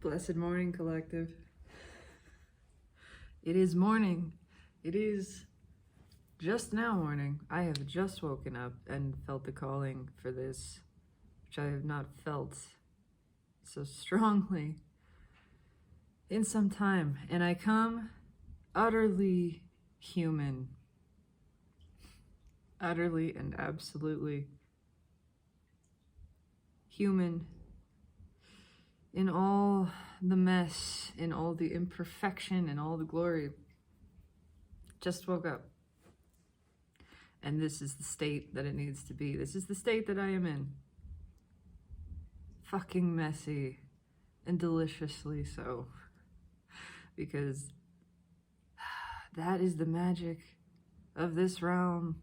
Blessed morning, collective. It is morning. It is just now morning. I have just woken up and felt the calling for this, which I have not felt so strongly in some time. And I come utterly human, utterly and absolutely human, in all the mess, in all the imperfection, in all the glory. Just woke up. And this is the state that it needs to be. This is the state that I am in. Fucking messy and deliciously so. Because that is the magic of this realm.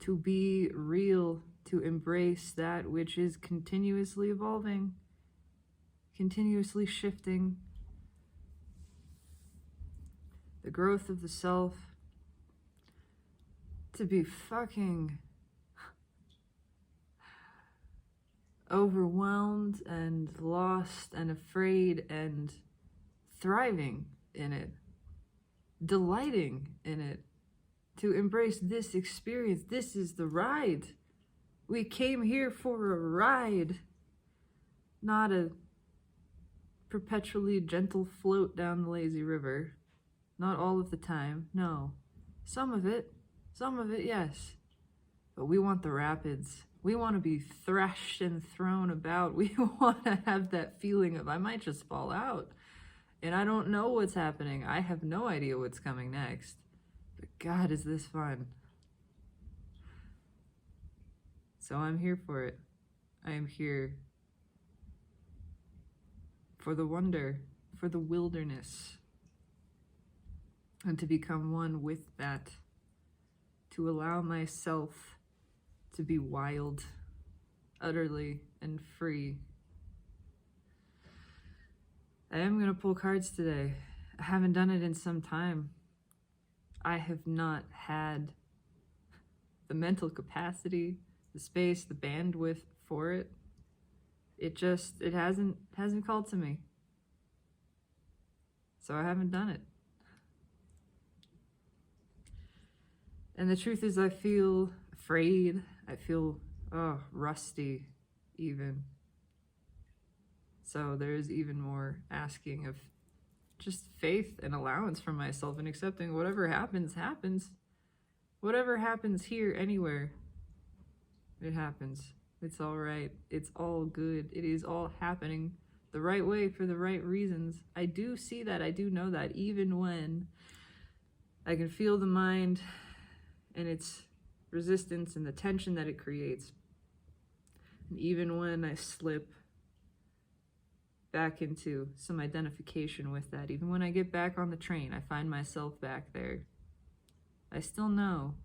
To be real, to embrace that which is continuously evolving, continuously shifting. The growth of the self. To be fucking overwhelmed and lost and afraid and thriving in it, delighting in it, to embrace this experience. This is the ride. We came here for a ride, not a perpetually gentle float down the lazy river. Not all of the time, no. Some of it, yes. But we want the rapids. We want to be thrashed and thrown about. We want to have that feeling of, I might just fall out. And I don't know what's happening. I have no idea what's coming next. But God, is this fun. So I'm here for it. I am here for the wonder, for the wilderness. And to become one with that. To allow myself to be wild, utterly and free. I am going to pull cards today. I haven't done it in some time. I have not had the mental capacity, the space, the bandwidth for it. It hasn't called to me. So I haven't done it. And the truth is, I feel afraid. I feel rusty even. So there's even more asking of just faith and allowance from myself and accepting whatever happens, happens. Whatever happens here, anywhere, it happens. It's all right. It's all good. It is all happening the right way for the right reasons. I do see that. I do know that, even when I can feel the mind and its resistance and the tension that it creates. And even when I slip back into some identification with that, even when I get back on the train, I find myself back there. I still know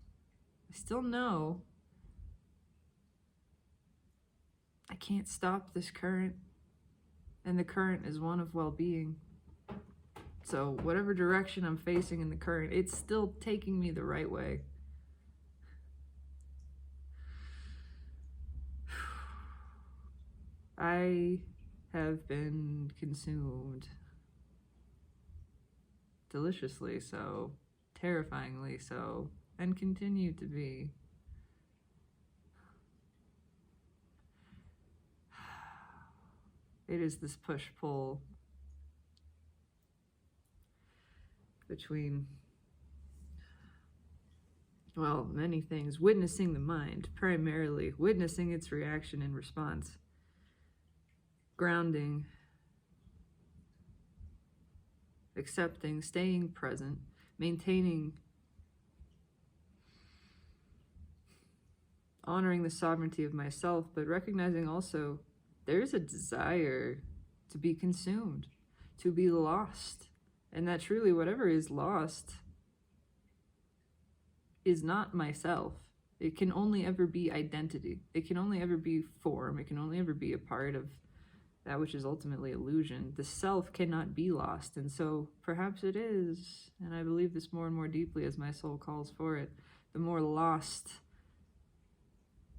I can't stop this current, and the current is one of well-being. So whatever direction I'm facing in the current, it's still taking me the right way. I have been consumed, deliciously so, terrifyingly so, and continue to be. It is this push-pull between, well, many things. Witnessing the mind, primarily. Witnessing its reaction and response. Grounding, accepting, staying present, maintaining, honoring the sovereignty of myself, but recognizing also there's a desire to be consumed, to be lost, and that truly whatever is lost is not myself. It can only ever be identity. It can only ever be form. It can only ever be a part of that which is ultimately illusion. The self cannot be lost, and so perhaps it is, and I believe this more and more deeply as my soul calls for it. The more lost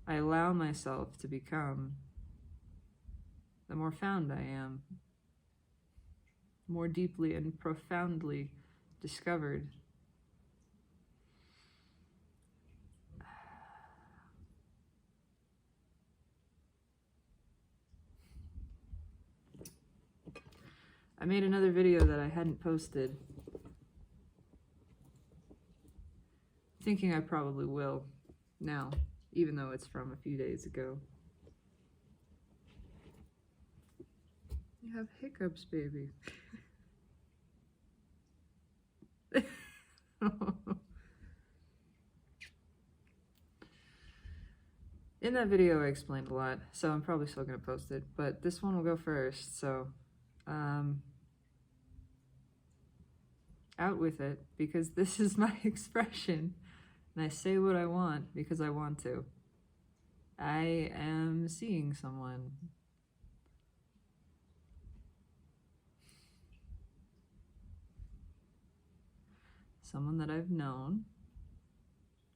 I allow myself to become, the more found I am, more deeply and profoundly discovered. I made another video that I hadn't posted, thinking I probably will now, even though it's from a few days ago. You have hiccups, baby. In that video I explained a lot, so I'm probably still going to post it, but this one will go first, so out with it, because this is my expression, and I say what I want because I want to. I am seeing someone. Someone that I've known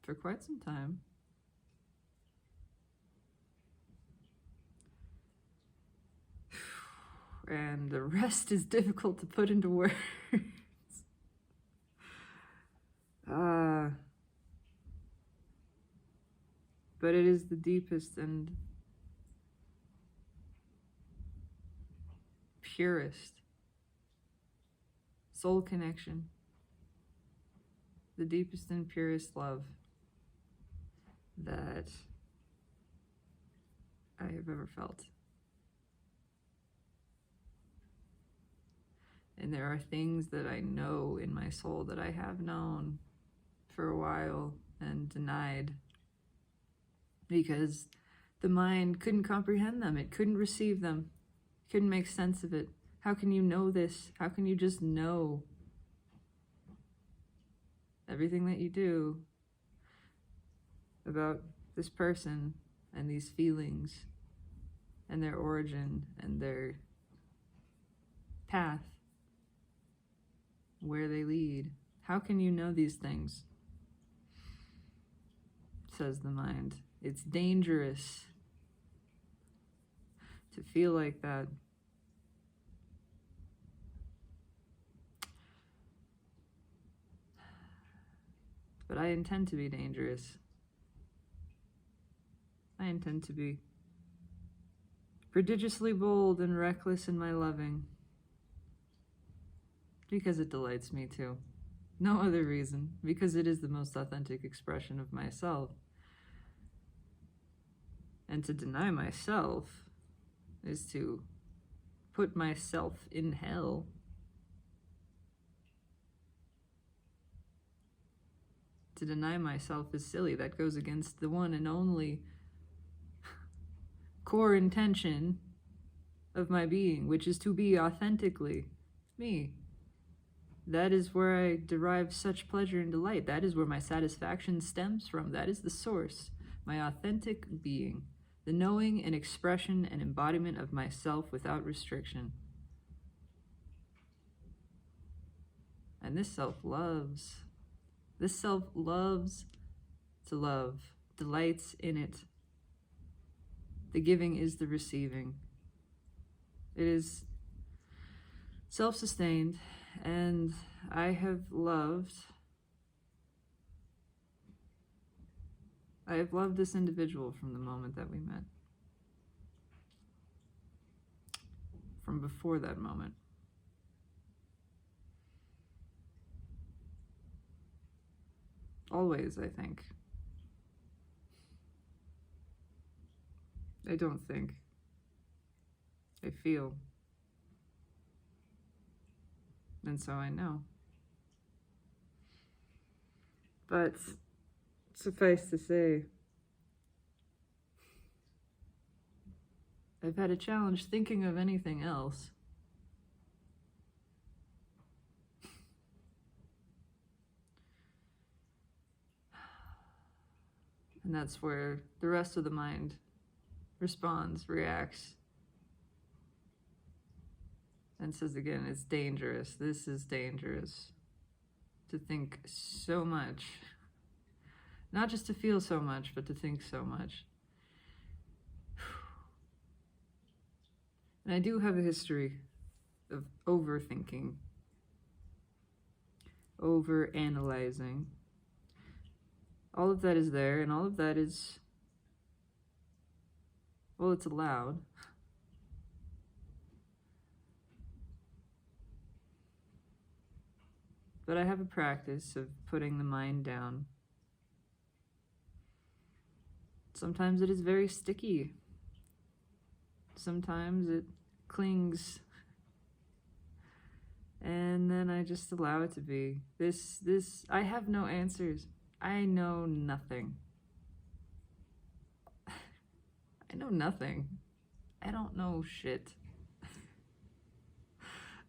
for quite some time. And the rest is difficult to put into words. But it is the deepest and purest soul connection, the deepest and purest love that I have ever felt. And there are things that I know in my soul that I have known for a while and denied because the mind couldn't comprehend them. It couldn't receive them. It couldn't make sense of it. How can you know this? How can you just know everything that you do about this person and these feelings and their origin and their path, where they lead? How can you know these things? Says the mind. It's dangerous to feel like that. But I intend to be dangerous. I intend to be prodigiously bold and reckless in my loving. Because it delights me to. No other reason. Because it is the most authentic expression of myself. And to deny myself is to put myself in hell. To deny myself is silly. That goes against the one and only core intention of my being, which is to be authentically me. That is where I derive such pleasure and delight. That is where my satisfaction stems from. That is the source, my authentic being, the knowing and expression and embodiment of myself without restriction. And this self loves. This self loves to love, delights in it. The giving is the receiving. It is self-sustained, and I have loved this individual from the moment that we met. From before that moment. Always, I think. I don't think. I feel. And so I know. But suffice to say, I've had a challenge thinking of anything else. And that's where the rest of the mind responds, reacts, and says again, it's dangerous. This is dangerous. To think so much. Not just to feel so much, but to think so much. And I do have a history of overthinking, over-analyzing. All of that is there, and all of that is, well, it's allowed. But I have a practice of putting the mind down. Sometimes it is very sticky. Sometimes it clings. And then I just allow it to be. I have no answers. I know nothing. I know nothing. I don't know shit.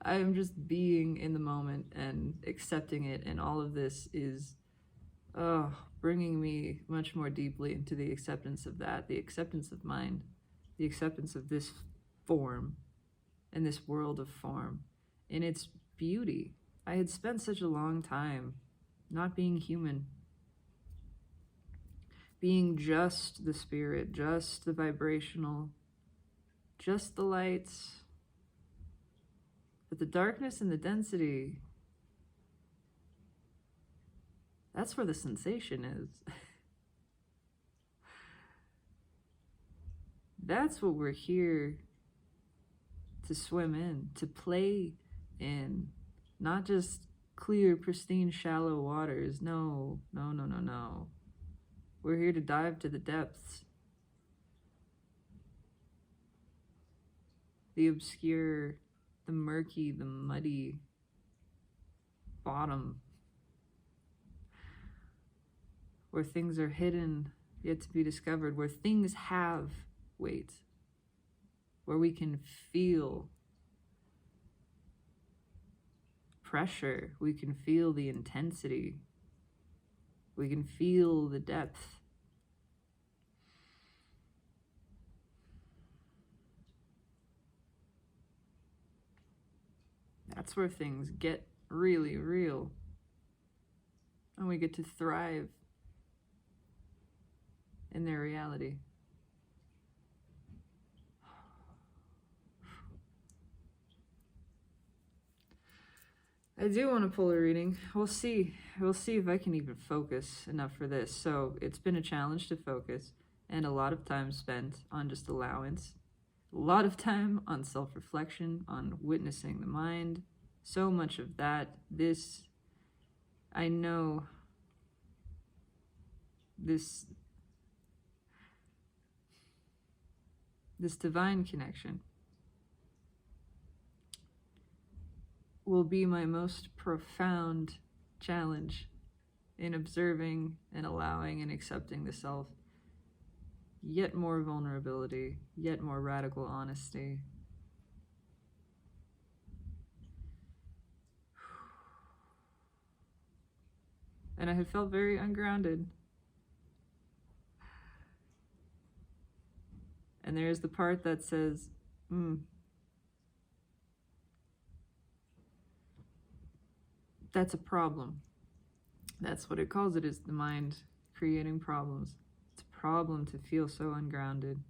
I am just being in the moment and accepting it, and all of this is bringing me much more deeply into the acceptance of that, the acceptance of mind, the acceptance of this form and this world of form in its beauty. I had spent such a long time not being human, being just the spirit, just the vibrational, just the lights. But the darkness and the density, that's where the sensation is. That's what we're here to swim in, to play in. Not just clear, pristine, shallow waters. No, no, no, no, no. We're here to dive to the depths. The obscure, the murky, the muddy bottom, where things are hidden, yet to be discovered, where things have weight, where we can feel pressure, we can feel the intensity, we can feel the depth. That's where things get really real. And we get to thrive in their reality. I do want to pull a reading. We'll see. We'll see if I can even focus enough for this. So it's been a challenge to focus, and a lot of time spent on just allowance. A lot of time on self-reflection, on witnessing the mind. So much of that. I know this divine connection will be my most profound challenge in observing and allowing and accepting the self. Yet more vulnerability, yet more radical honesty. And I had felt very ungrounded. And there's the part that says, that's a problem. That's what it calls it, is the mind creating problems. It's a problem to feel so ungrounded.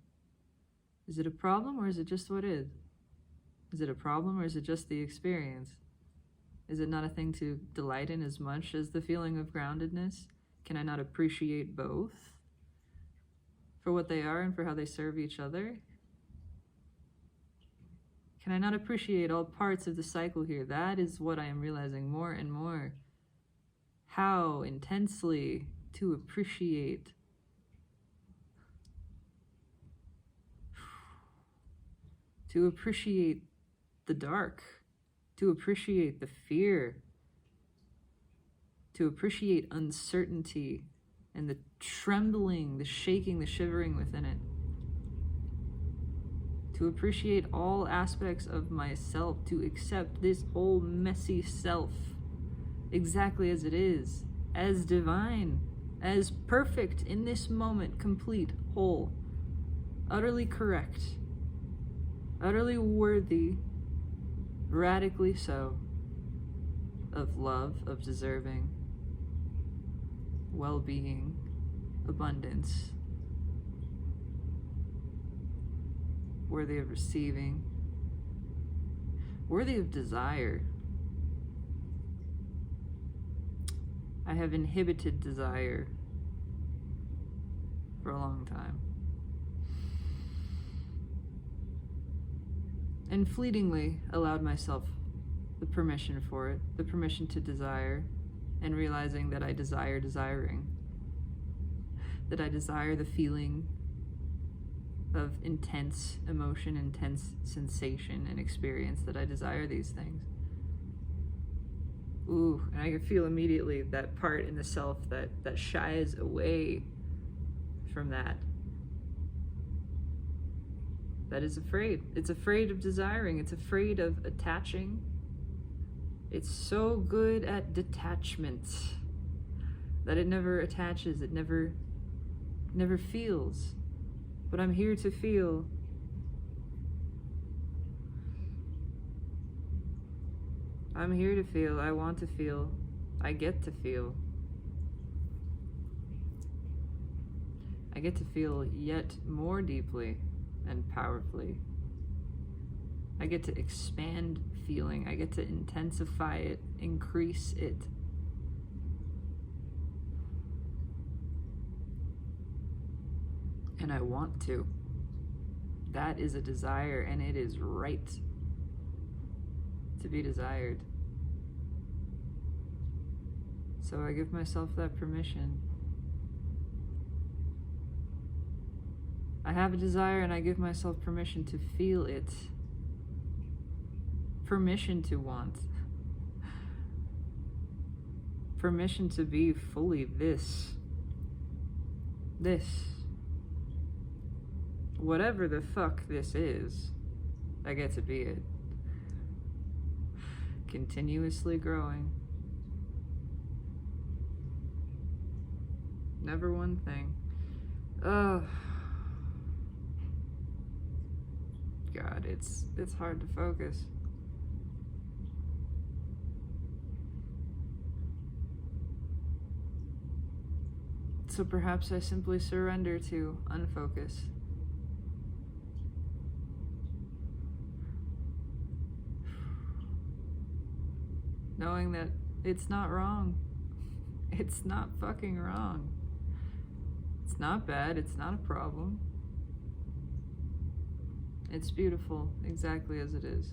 Is it a problem, or is it just what is? Is it a problem, or is it just the experience? Is it not a thing to delight in as much as the feeling of groundedness? Can I not appreciate both for what they are and for how they serve each other? Can I not appreciate all parts of the cycle here? That is what I am realizing more and more. How intensely to appreciate the dark, to appreciate the fear, to appreciate uncertainty and the trembling, the shaking, the shivering within it. To appreciate all aspects of myself, to accept this whole messy self exactly as it is, as divine, as perfect in this moment, complete, whole, utterly correct, utterly worthy, radically so, of love, of deserving, well-being, abundance, worthy of receiving, worthy of desire. I have inhibited desire for a long time. And fleetingly allowed myself the permission for it, the permission to desire, and realizing that I desire desiring. That I desire the feeling of intense emotion, intense sensation and experience, that I desire these things. Ooh, and I can feel immediately that part in the self that shies away from that. That is afraid. It's afraid of desiring. It's afraid of attaching. It's so good at detachment that it never attaches. It never feels. But I'm here to feel. I'm here to feel. I want to feel. I get to feel. I get to feel yet more deeply and powerfully. I get to expand feeling. I get to intensify it, increase it. And I want to. That is a desire, and it is right to be desired. So I give myself that permission. I have a desire, and I give myself permission to feel it. Permission to want. Permission to be fully this. Whatever the fuck this is, I get to be it. Continuously growing. Never one thing. Oh. God, it's hard to focus. So perhaps I simply surrender to unfocus. Knowing that it's not wrong. It's not fucking wrong. It's not bad. It's not a problem. It's beautiful exactly as it is.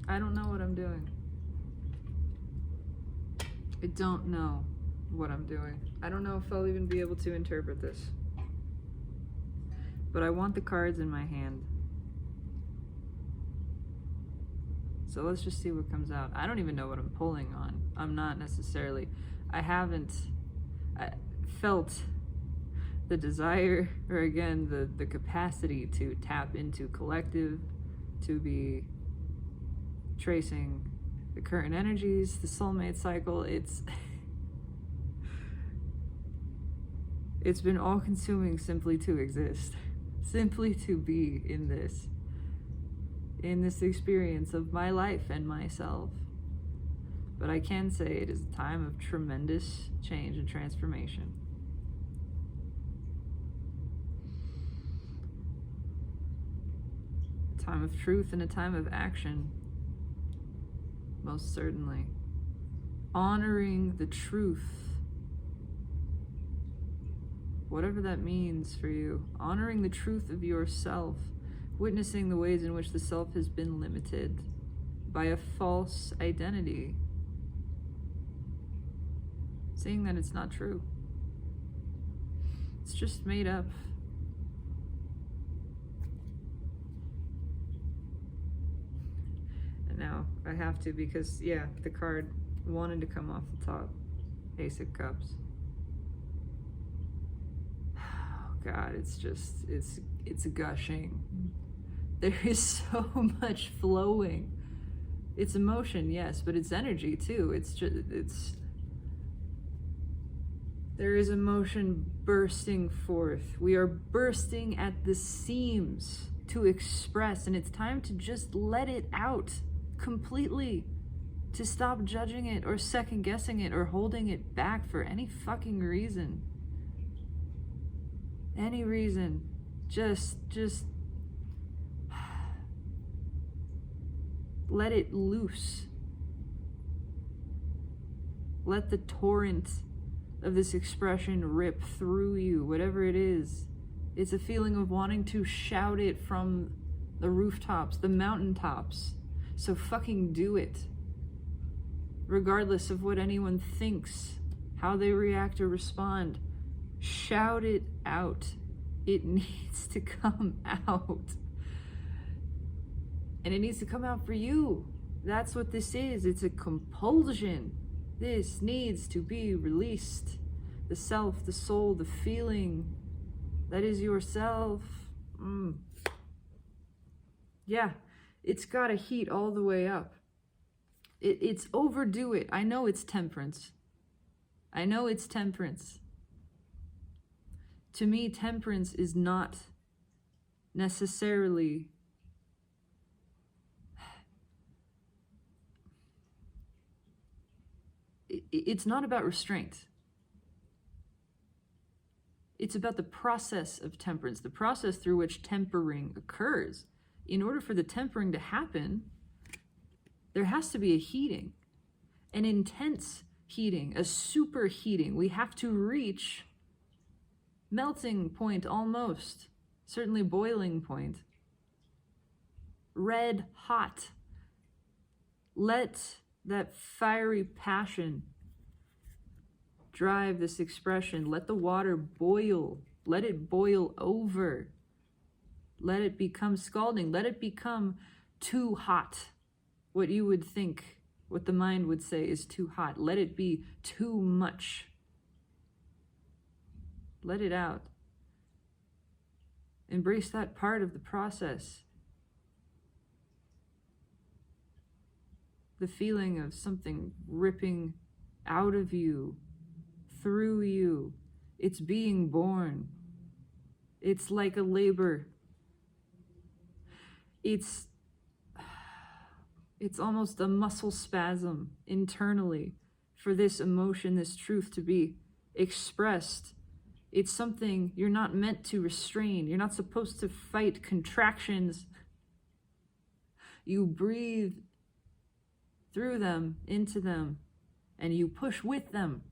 I don't know what I'm doing. I don't know what I'm doing. I don't know if I'll even be able to interpret this. But I want the cards in my hand. So let's just see what comes out. I don't even know what I'm pulling on. I'm not necessarily... I felt the desire, or again, the capacity to tap into collective, to be tracing the current energies, the soulmate cycle. It's been all-consuming simply to exist, simply to be in this experience of my life and myself. But I can say it is a time of tremendous change and transformation. A time of truth and a time of action. Most certainly. Honoring the truth. Whatever that means for you. Honoring the truth of yourself. Witnessing the ways in which the self has been limited by a false identity. Seeing that it's not true. It's just made up. And now I have to, because yeah, the card wanted to come off the top. Ace of Cups. Oh God, it's gushing. There is so much flowing. It's emotion, yes, but it's energy too. There is emotion bursting forth. We are bursting at the seams to express, and it's time to just let it out completely. To stop judging it or second guessing it or holding it back for any fucking reason. Any reason. Just let it loose. Let the torrent of this expression rip through you, whatever it is. It's a feeling of wanting to shout it from the rooftops, the mountaintops. So fucking do it. Regardless of what anyone thinks, how they react or respond. Shout it out. It needs to come out. And it needs to come out for you. That's what this is. It's a compulsion. This needs to be released. The self, the soul, the feeling that is yourself. Yeah, it's got to heat all the way up. It's overdo it. I know it's temperance. I know it's temperance. To me, temperance is not necessarily it's not about restraint. It's about the process of temperance, the process through which tempering occurs. In order for the tempering to happen, there has to be a heating, an intense heating, a superheating. We have to reach melting point almost, certainly boiling point. Red hot. Let that fiery passion drive this expression. Let the water boil. Let it boil over. Let it become scalding. Let it become too hot. What you would think, what the mind would say is too hot. Let it be too much. Let it out. Embrace that part of the process. The feeling of something ripping out of you, through you. It's being born. It's like a labor. It's almost a muscle spasm internally for this emotion, this truth to be expressed. It's something you're not meant to restrain. You're not supposed to fight contractions. You breathe through them, into them, and you push with them.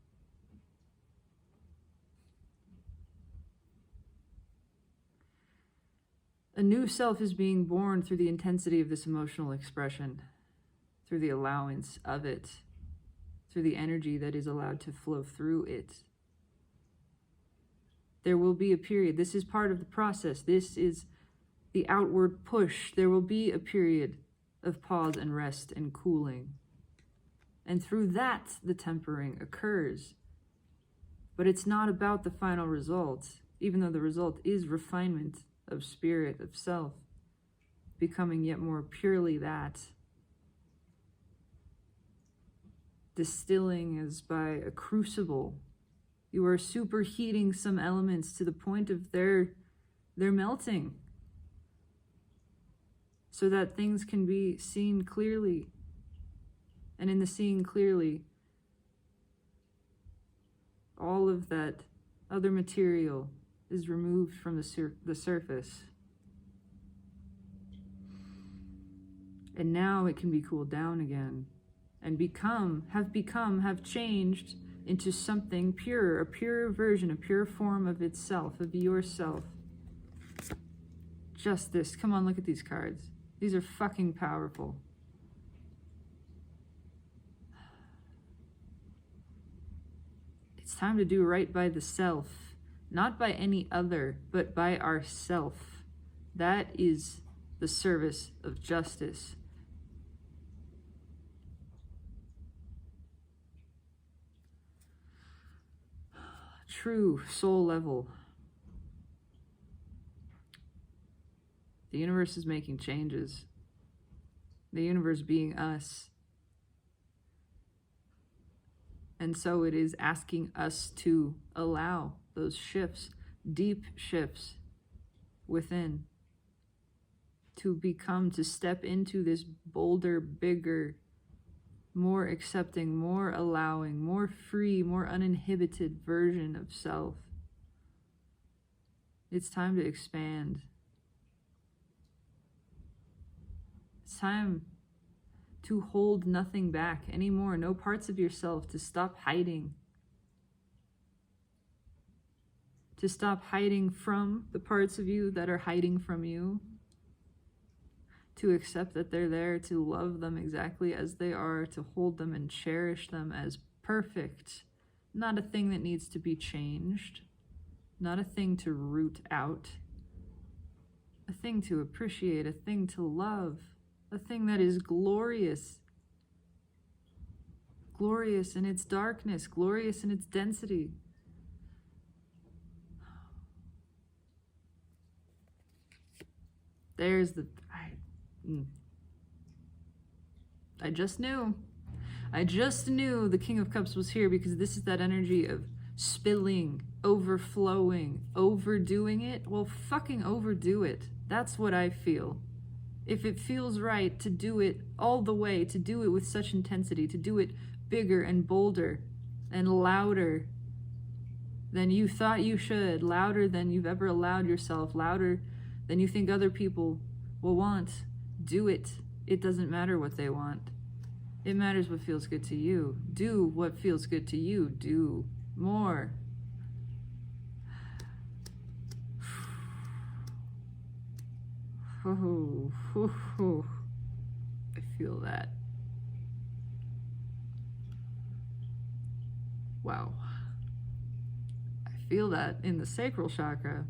A new self is being born through the intensity of this emotional expression, through the allowance of it, through the energy that is allowed to flow through it. There will be a period. This is part of the process. This is the outward push. There will be a period of pause and rest and cooling. And through that, the tempering occurs. But it's not about the final result, even though the result is refinement of spirit, of self, becoming yet more purely that. Distilling as by a crucible. You are superheating some elements to the point of their melting, so that things can be seen clearly. And in the seeing clearly, all of that other material is removed from the surface. And now it can be cooled down again and have changed into something pure, a pure version, a pure form of itself, of yourself. Justice. Come on, look at these cards. These are fucking powerful. It's time to do right by the self, not by any other, but by ourself. That is the service of justice. True soul level. The universe is making changes. The universe being us. And so it is asking us to allow those shifts, deep shifts within, to step into this bolder, bigger more accepting, more allowing, more free, more uninhibited version of self. It's time to expand. It's time to hold nothing back anymore. No parts of yourself to stop hiding. To stop hiding from the parts of you that are hiding from you. To accept that they're there, to love them exactly as they are, to hold them and cherish them as perfect. Not a thing that needs to be changed. Not a thing to root out. A thing to appreciate, a thing to love. A thing that is glorious. Glorious in its darkness, glorious in its density. There's the... I just knew. I just knew the King of Cups was here, because this is that energy of spilling, overflowing, overdoing it. Well, fucking overdo it. That's what I feel. If it feels right to do it all the way, to do it with such intensity, to do it bigger and bolder and louder than you thought you should, louder than you've ever allowed yourself, louder than you think other people will want, do it. It doesn't matter what they want. It matters what feels good to you. Do what feels good to you. Do more. I feel that. Wow. I feel that in the sacral chakra.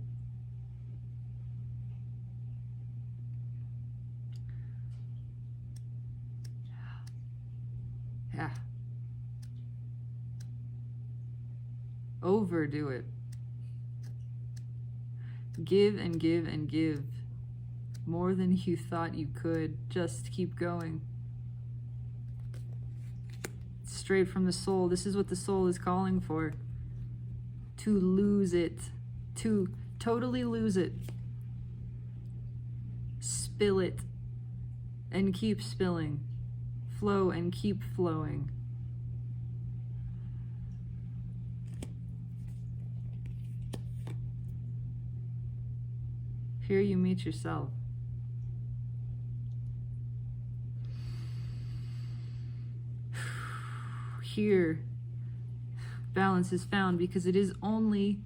Yeah. Overdo it. Give and give and give. More than you thought you could. Just keep going. Straight from the soul. This is what the soul is calling for. To lose it. To totally lose it. Spill it. And keep spilling. Flow and keep flowing. Here you meet yourself. Here, balance is found, because it is only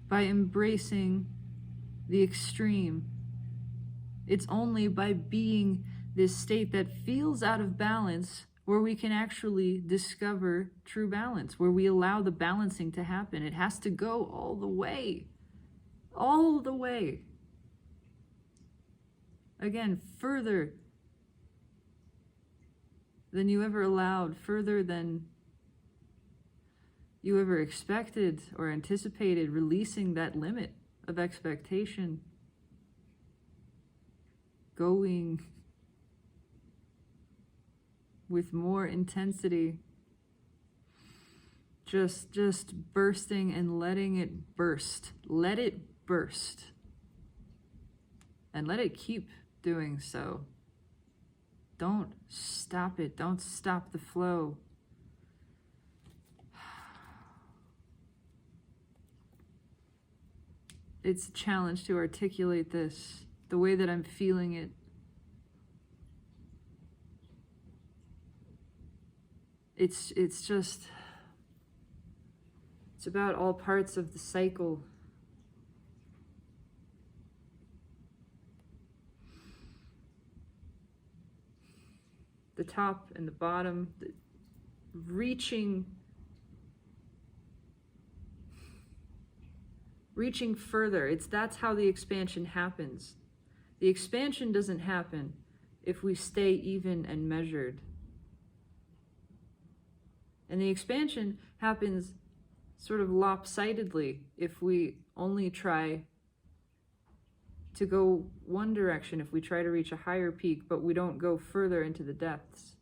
by embracing the extreme. It's only by being this state that feels out of balance where we can actually discover true balance, where we allow the balancing to happen. It has to go all the way. All the way. Again, further than you ever allowed, further than you ever expected or anticipated, releasing that limit of expectation. Going with more intensity. Just bursting and letting it burst. Let it burst. And let it keep doing so. Don't stop it. Don't stop the flow. It's a challenge to articulate this the way that I'm feeling it. It's about all parts of the cycle. The top and the bottom, reaching further. That's how the expansion happens. The expansion doesn't happen if we stay even and measured. And the expansion happens sort of lopsidedly if we only try to go one direction, if we try to reach a higher peak, but we don't go further into the depths.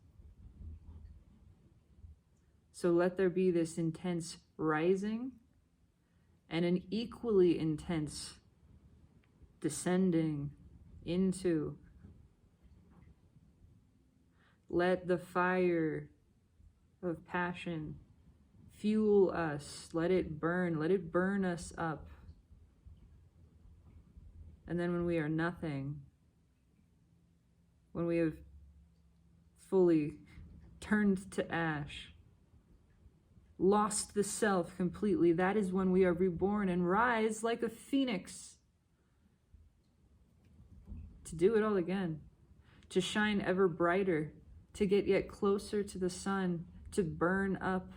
So let there be this intense rising and an equally intense descending into. Let the fire of passion fuel us. Let it burn us up. And then when we are nothing, when we have fully turned to ash, lost the self completely, that is when we are reborn and rise like a phoenix to do it all again, to shine ever brighter, to get yet closer to the sun, to burn up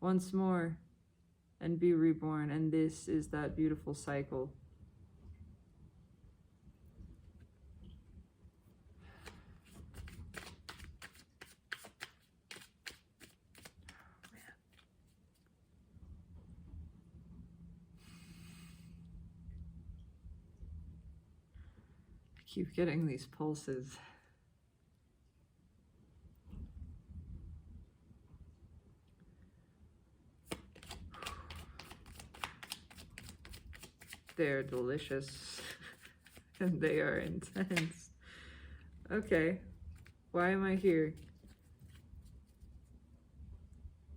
once more and be reborn. And this is that beautiful cycle. Keep getting these pulses. They're delicious and they are intense. Okay, why am I here?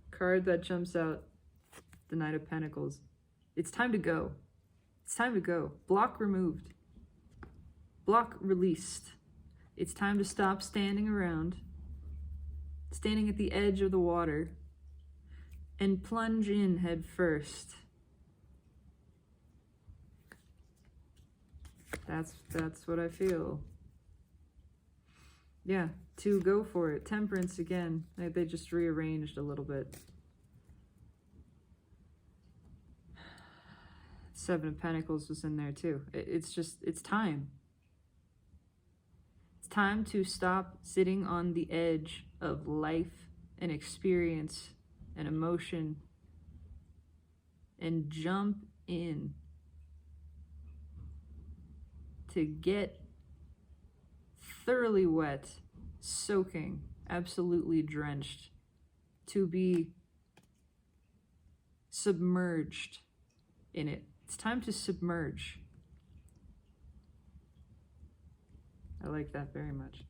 Card that jumps out, the Knight of Pentacles. It's time to go. It's time to go. Block removed. Block released. It's time to stop standing around, standing at the edge of the water, and plunge in head first. That's what I feel. Yeah, to go for it. Temperance again. They just rearranged a little bit. Seven of Pentacles was in there too. It's time. It's time to stop sitting on the edge of life and experience and emotion and jump in to get thoroughly wet, soaking, absolutely drenched, to be submerged in it. It's time to submerge. I like that very much.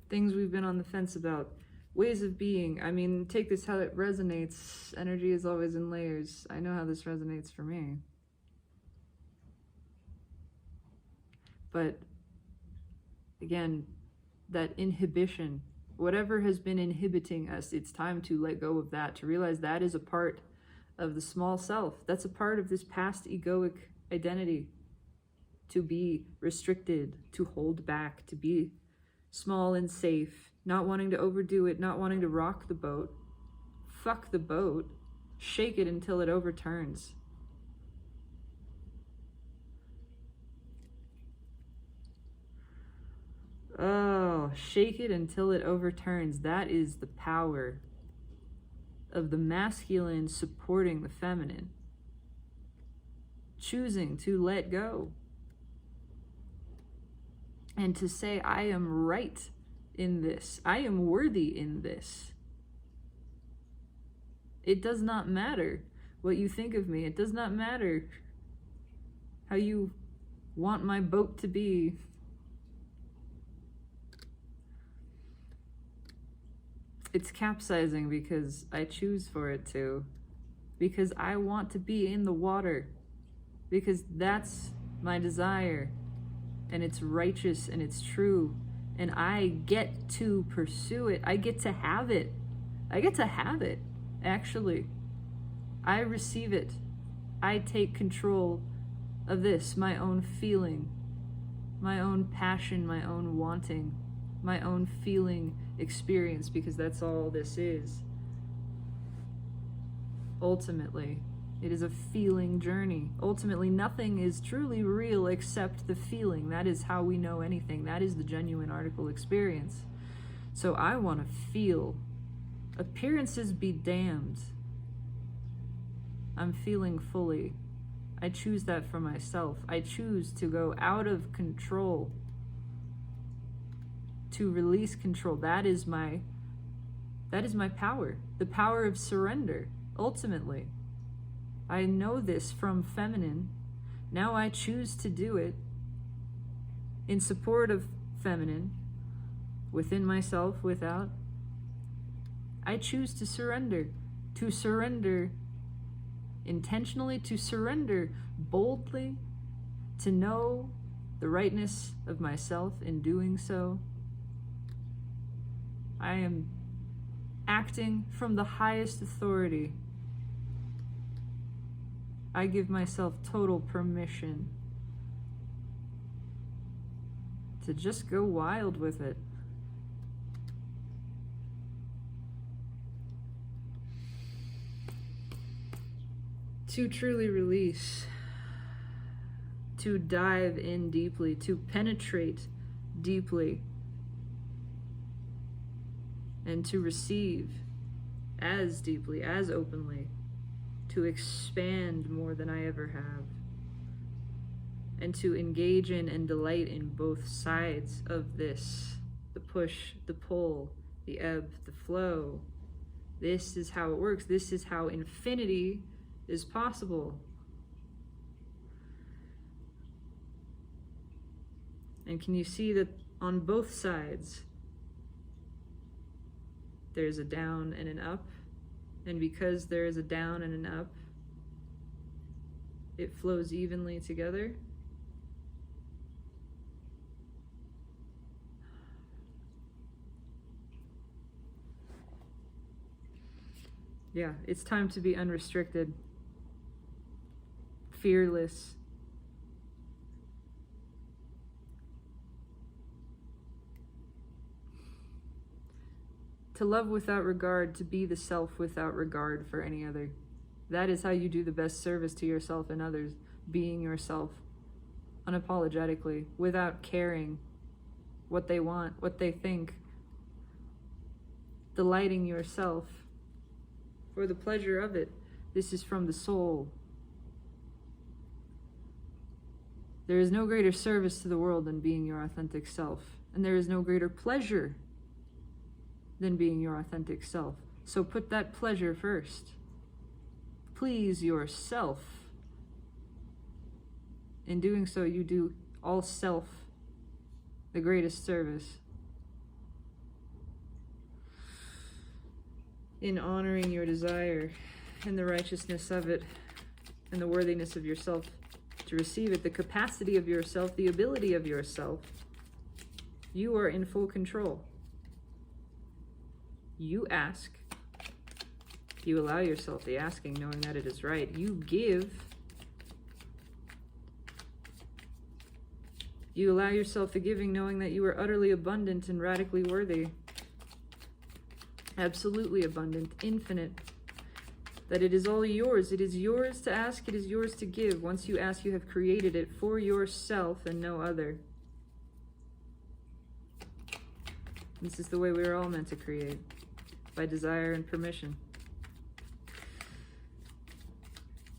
Things we've been on the fence about. Ways of being. I mean, take this how it resonates. Energy is always in layers. I know how this resonates for me. But again, that inhibition, whatever has been inhibiting us, it's time to let go of that, to realize that is a part of the small self. That's a part of this past egoic identity. To be restricted, to hold back, to be small and safe, not wanting to overdo it, not wanting to rock the boat. Fuck the boat. Shake it until it overturns. Oh, shake it until it overturns. That is the power of the masculine supporting the feminine. Choosing to let go. And to say, I am right in this. I am worthy in this. It does not matter what you think of me. It does not matter how you want my boat to be. It's capsizing because I choose for it to. Because I want to be in the water. Because that's my desire. And it's righteous and it's true. And I get to pursue it. I get to have it. I get to have it, actually. I receive it. I take control of this, my own feeling, my own passion, my own wanting, my own feeling experience, because that's all this is. Ultimately, it is a feeling journey. Ultimately, nothing is truly real except the feeling. That is how we know anything. That is the genuine article experience. So I want to feel. Appearances be damned. I'm feeling fully. I choose that for myself. I choose to go out of control, to release control. That is my power. The power of surrender, ultimately. I know this from feminine Now I choose to do it in support of feminine, within myself, without. I choose to surrender intentionally, to surrender boldly, to know the rightness of myself in doing so. I am acting from the highest authority. I give myself total permission to just go wild with it. To truly release, to dive in deeply, to penetrate deeply, and to receive as deeply, as openly, to expand more than I ever have, and to engage in and delight in both sides of this, the push, the pull, the ebb, the flow. This is how it works. This is how infinity is possible. And can you see that on both sides there's a down and an up? And because there is a down and an up, it flows evenly together. Yeah, it's time to be unrestricted, fearless, to love without regard, to be the self without regard for any other. That is how you do the best service to yourself and others, being yourself unapologetically, without caring what they want, what they think, delighting yourself for the pleasure of it. This is from the soul. There is no greater service to the world than being your authentic self, and there is no greater pleasure than being your authentic self. So put that pleasure first. Please yourself. In doing so, you do all self the greatest service. In honoring your desire and the righteousness of it and the worthiness of yourself to receive it, the capacity of yourself, the ability of yourself, you are in full control. You ask. You allow yourself the asking, knowing that it is right. You give. You allow yourself the giving, knowing that you are utterly abundant and radically worthy. Absolutely abundant, infinite. That it is all yours. It is yours to ask, it is yours to give. Once you ask, you have created it for yourself and no other. This is the way we are all meant to create, by desire and permission.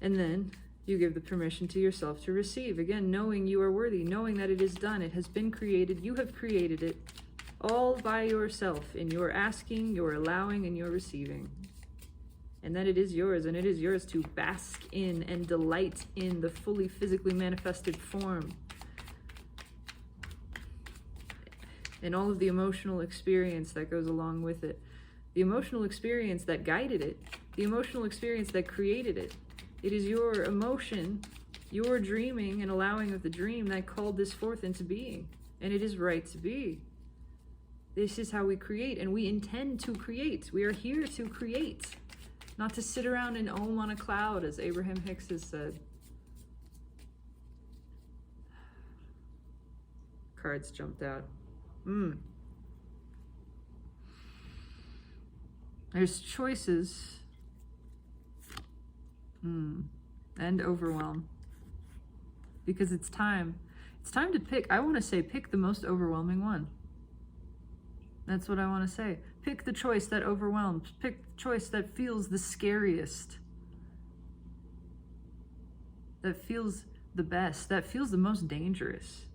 And then you give the permission to yourself to receive. Again, knowing you are worthy, knowing that it is done, it has been created, you have created it, all by yourself, in your asking, your allowing, and your receiving. And that it is yours, and it is yours to bask in and delight in the fully physically manifested form. And all of the emotional experience that goes along with it. The emotional experience that guided it. The emotional experience that created it. It is your emotion, your dreaming and allowing of the dream that called this forth into being. And it is right to be. This is how we create, and we intend to create. We are here to create. Not to sit around and ohm on a cloud, as Abraham Hicks has said. Cards jumped out. There's choices. And overwhelm. Because it's time. It's time to pick. I want to say pick the most overwhelming one. That's what I want to say. Pick the choice that overwhelms. Pick the choice that feels the scariest. That feels the best. That feels the most dangerous.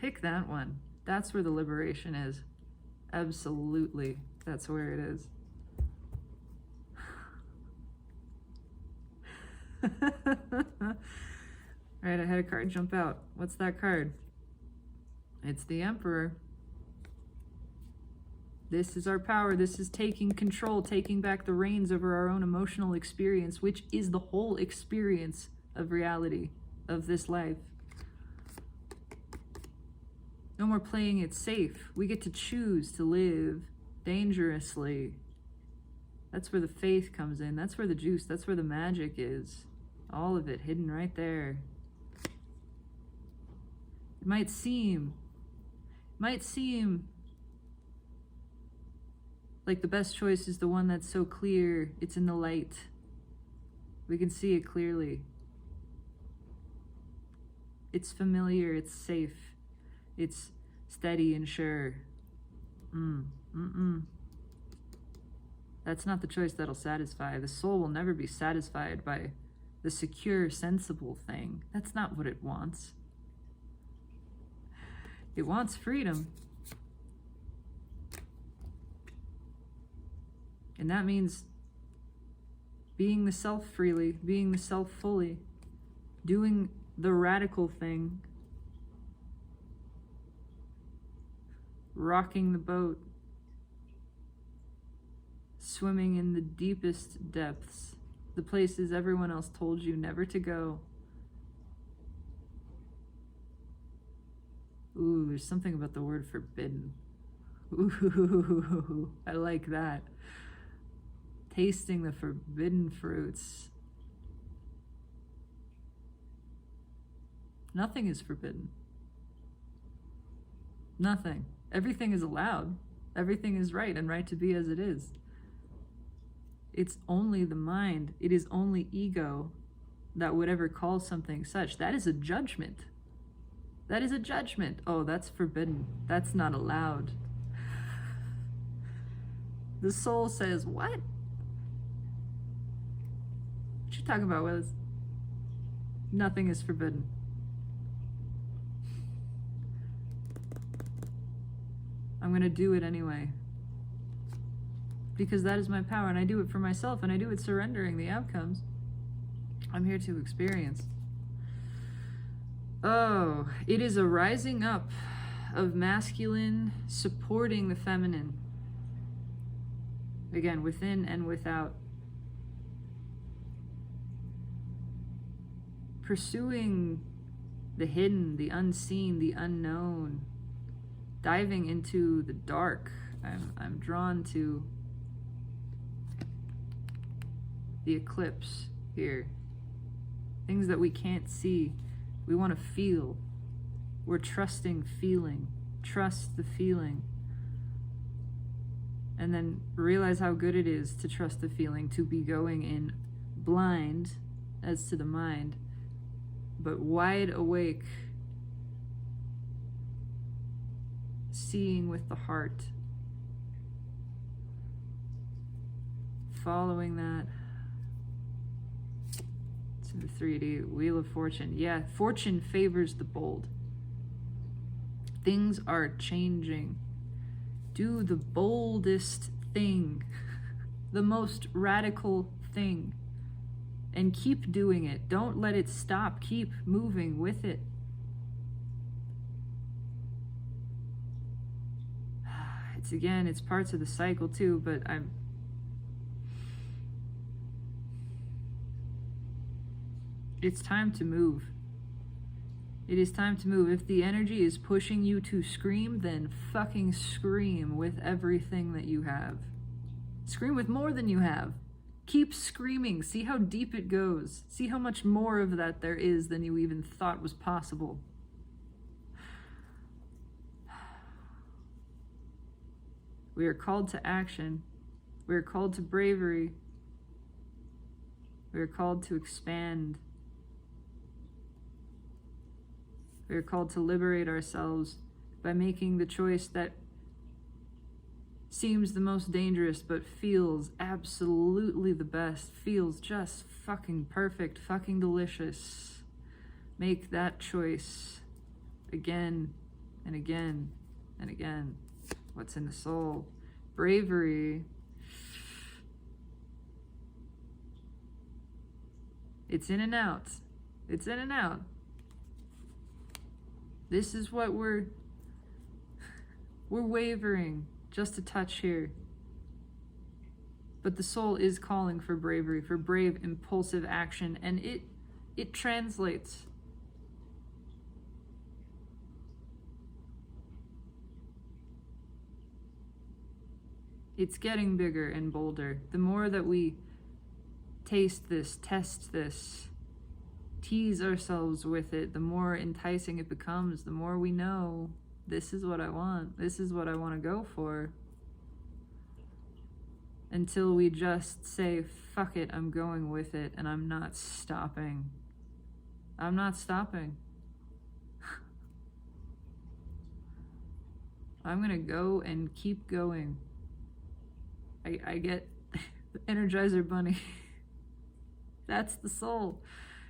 Pick that one. That's where the liberation is. Absolutely. That's where it is. Right, I had a card jump out. What's that card? It's the Emperor. This is our power. This is taking control, taking back the reins over our own emotional experience, which is the whole experience of reality, of this life. No more playing it safe. We get to choose to live dangerously. That's where the faith comes in. That's where the juice, that's where the magic is. All of it hidden right there. It might seem like the best choice is the one that's so clear, it's in the light. We can see it clearly. It's familiar, it's safe, it's steady and sure. That's not the choice that'll satisfy. The soul will never be satisfied by the secure, sensible thing. That's not what it wants. It wants freedom. And that means being the self freely, being the self fully, doing the radical thing, rocking the boat, swimming in the deepest depths, the places everyone else told you never to go. Ooh, there's something about the word forbidden. Ooh, I like that. Tasting the forbidden fruits. Nothing is forbidden. Nothing. Everything is allowed. Everything is right and right to be as it is. It's only the mind. It is only ego that would ever call something such. That is a judgment. That is a judgment. Oh, that's forbidden. That's not allowed. The soul says, what? What you talking about, Wiz? Nothing is forbidden. I'm gonna do it anyway. Because that is my power, and I do it for myself, and I do it surrendering the outcomes. I'm here to experience. Oh, it is a rising up of masculine supporting the feminine. Again, within and without. Pursuing the hidden, the unseen, the unknown. Diving into the dark. I'm drawn to the eclipse here. Things that we can't see. We want to feel. We're trusting feeling. Trust the feeling. And then realize how good it is to trust the feeling, to be going in blind as to the mind, but wide awake, seeing with the heart. Following that. The 3D Wheel of Fortune. Yeah, fortune favors the bold. Things are changing. Do the boldest thing, the most radical thing, and keep doing it. Don't let it stop. Keep moving with it. It's parts of the cycle too, but it's time to move. It is time to move. If the energy is pushing you to scream, then fucking scream with everything that you have. Scream with more than you have. Keep screaming. See how deep it goes. See how much more of that there is than you even thought was possible. We are called to action. We are called to bravery. We are called to expand. We are called to liberate ourselves by making the choice that seems the most dangerous but feels absolutely the best, feels just fucking perfect, fucking delicious. Make that choice again and again and again. What's in the soul? Bravery. It's in and out. It's in and out. This is what we're wavering just a touch here. But the soul is calling for bravery, for brave, impulsive action, and it translates. It's getting bigger and bolder. The more that we taste this, test this, tease ourselves with it, the more enticing it becomes, the more we know, this is what I want, this is what I want to go for. Until we just say, fuck it, I'm going with it, and I'm not stopping. I'm not stopping. I'm gonna go and keep going. I get the Energizer Bunny. That's the soul.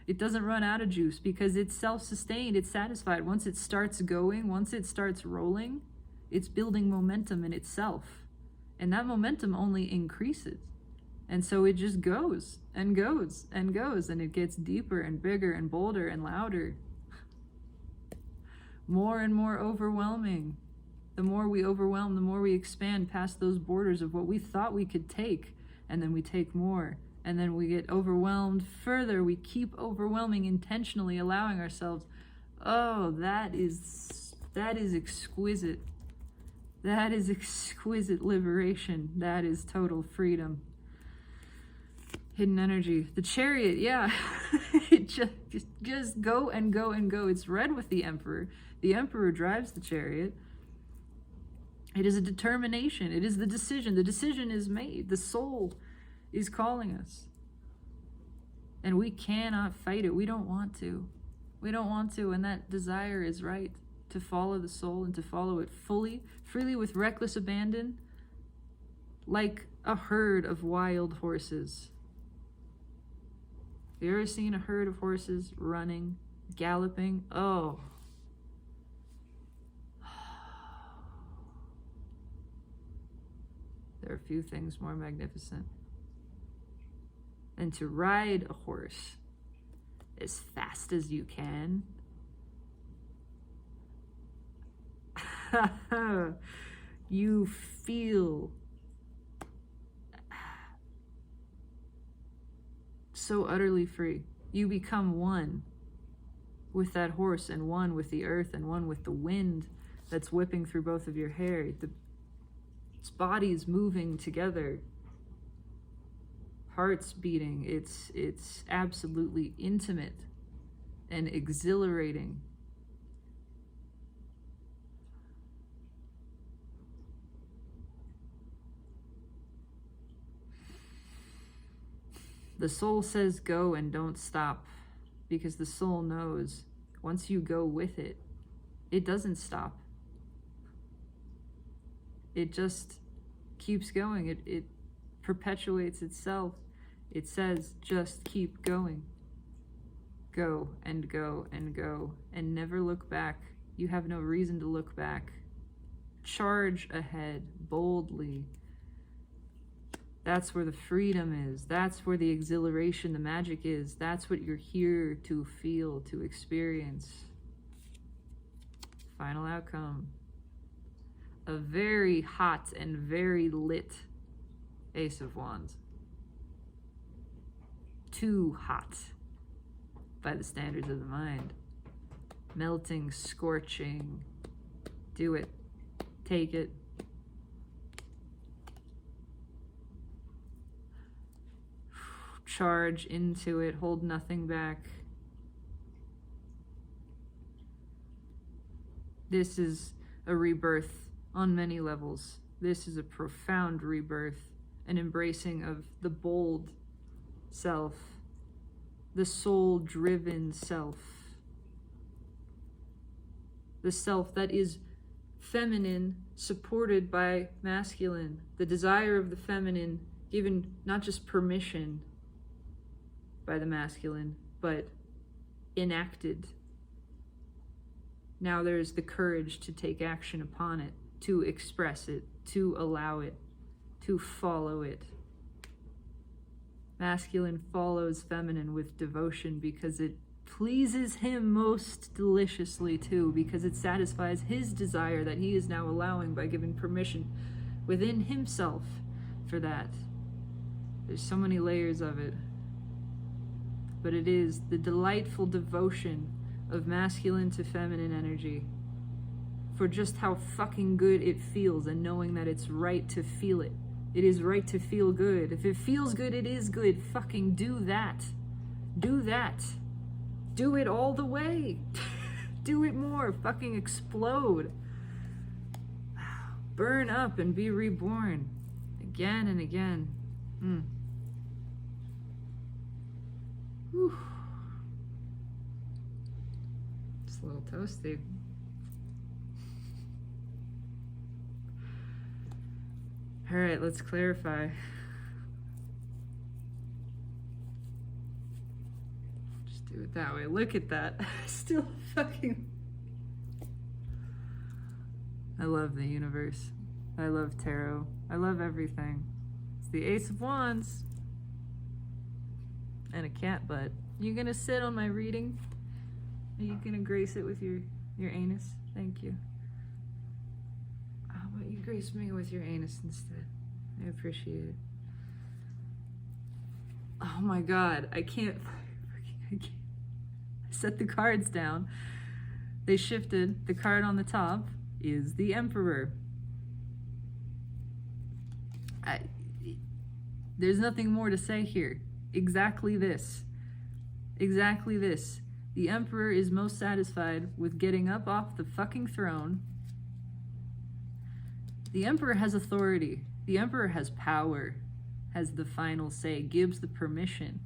It doesn't run out of juice because it's self-sustained, it's satisfied. Once it starts going, once it starts rolling, it's building momentum in itself. And that momentum only increases. And so it just goes and goes and goes, and it gets deeper and bigger and bolder and louder. More and more overwhelming. The more we overwhelm, the more we expand past those borders of what we thought we could take, and then we take more. And then we get overwhelmed further. We keep overwhelming, intentionally allowing ourselves. Oh, that is exquisite. That is exquisite liberation. That is total freedom. Hidden energy. The Chariot, yeah. It just go and go and go. It's red with the Emperor. The Emperor drives the Chariot. It is a determination. It is the decision. The decision is made. The soul is calling us. And we cannot fight it. We don't want to. We don't want to. And that desire is right. To follow the soul and to follow it fully, freely, with reckless abandon, like a herd of wild horses. Have you ever seen a herd of horses running, galloping? Oh. There are few things more magnificent than to ride a horse as fast as you can. You feel so utterly free. You become one with that horse, and one with the earth, and one with the wind that's whipping through both of your hair. Its bodies moving together, hearts beating. It's absolutely intimate and exhilarating. The soul says go and don't stop, because the soul knows once you go with it, it doesn't stop. It just keeps going. It perpetuates itself. It says just keep going. Go and go and go and never look back. You have no reason to look back. Charge ahead boldly. That's where the freedom is. That's where the exhilaration, the magic is. That's what you're here to feel, to experience. Final outcome. A very hot and very lit Ace of Wands. Too hot by the standards of the mind. Melting, scorching. Do it. Take it. Charge into it, hold nothing back. This is a rebirth on many levels. This is a profound rebirth, an embracing of the bold self, the soul-driven self, the self that is feminine, supported by masculine, the desire of the feminine given not just permission by the masculine, but enacted. Now there's the courage to take action upon it, to express it, to allow it, to follow it. Masculine follows feminine with devotion because it pleases him most deliciously too, because it satisfies his desire that he is now allowing by giving permission within himself for that. There's so many layers of it. But it is the delightful devotion of masculine to feminine energy for just how fucking good it feels, and knowing that it's right to feel it. It is right to feel good. If it feels good, it is good. Fucking do that. Do that. Do it all the way. Do it more. Fucking explode. Burn up and be reborn. Again and again. Whew. It's a little toasty. All right, let's clarify. Just do it that way. Look at that. Still fucking... I love the universe. I love tarot. I love everything. It's the Ace of Wands. And a cat butt. You gonna sit on my reading? Are you gonna grace it with your anus? Thank you. How about you grace me with your anus instead? I appreciate it. Oh my god, I can't. I set the cards down. They shifted. The card on the top is the Emperor. There's nothing more to say here. Exactly this. Exactly this. The Emperor is most satisfied with getting up off the fucking throne. The Emperor has authority. The Emperor has power, has the final say, gives the permission.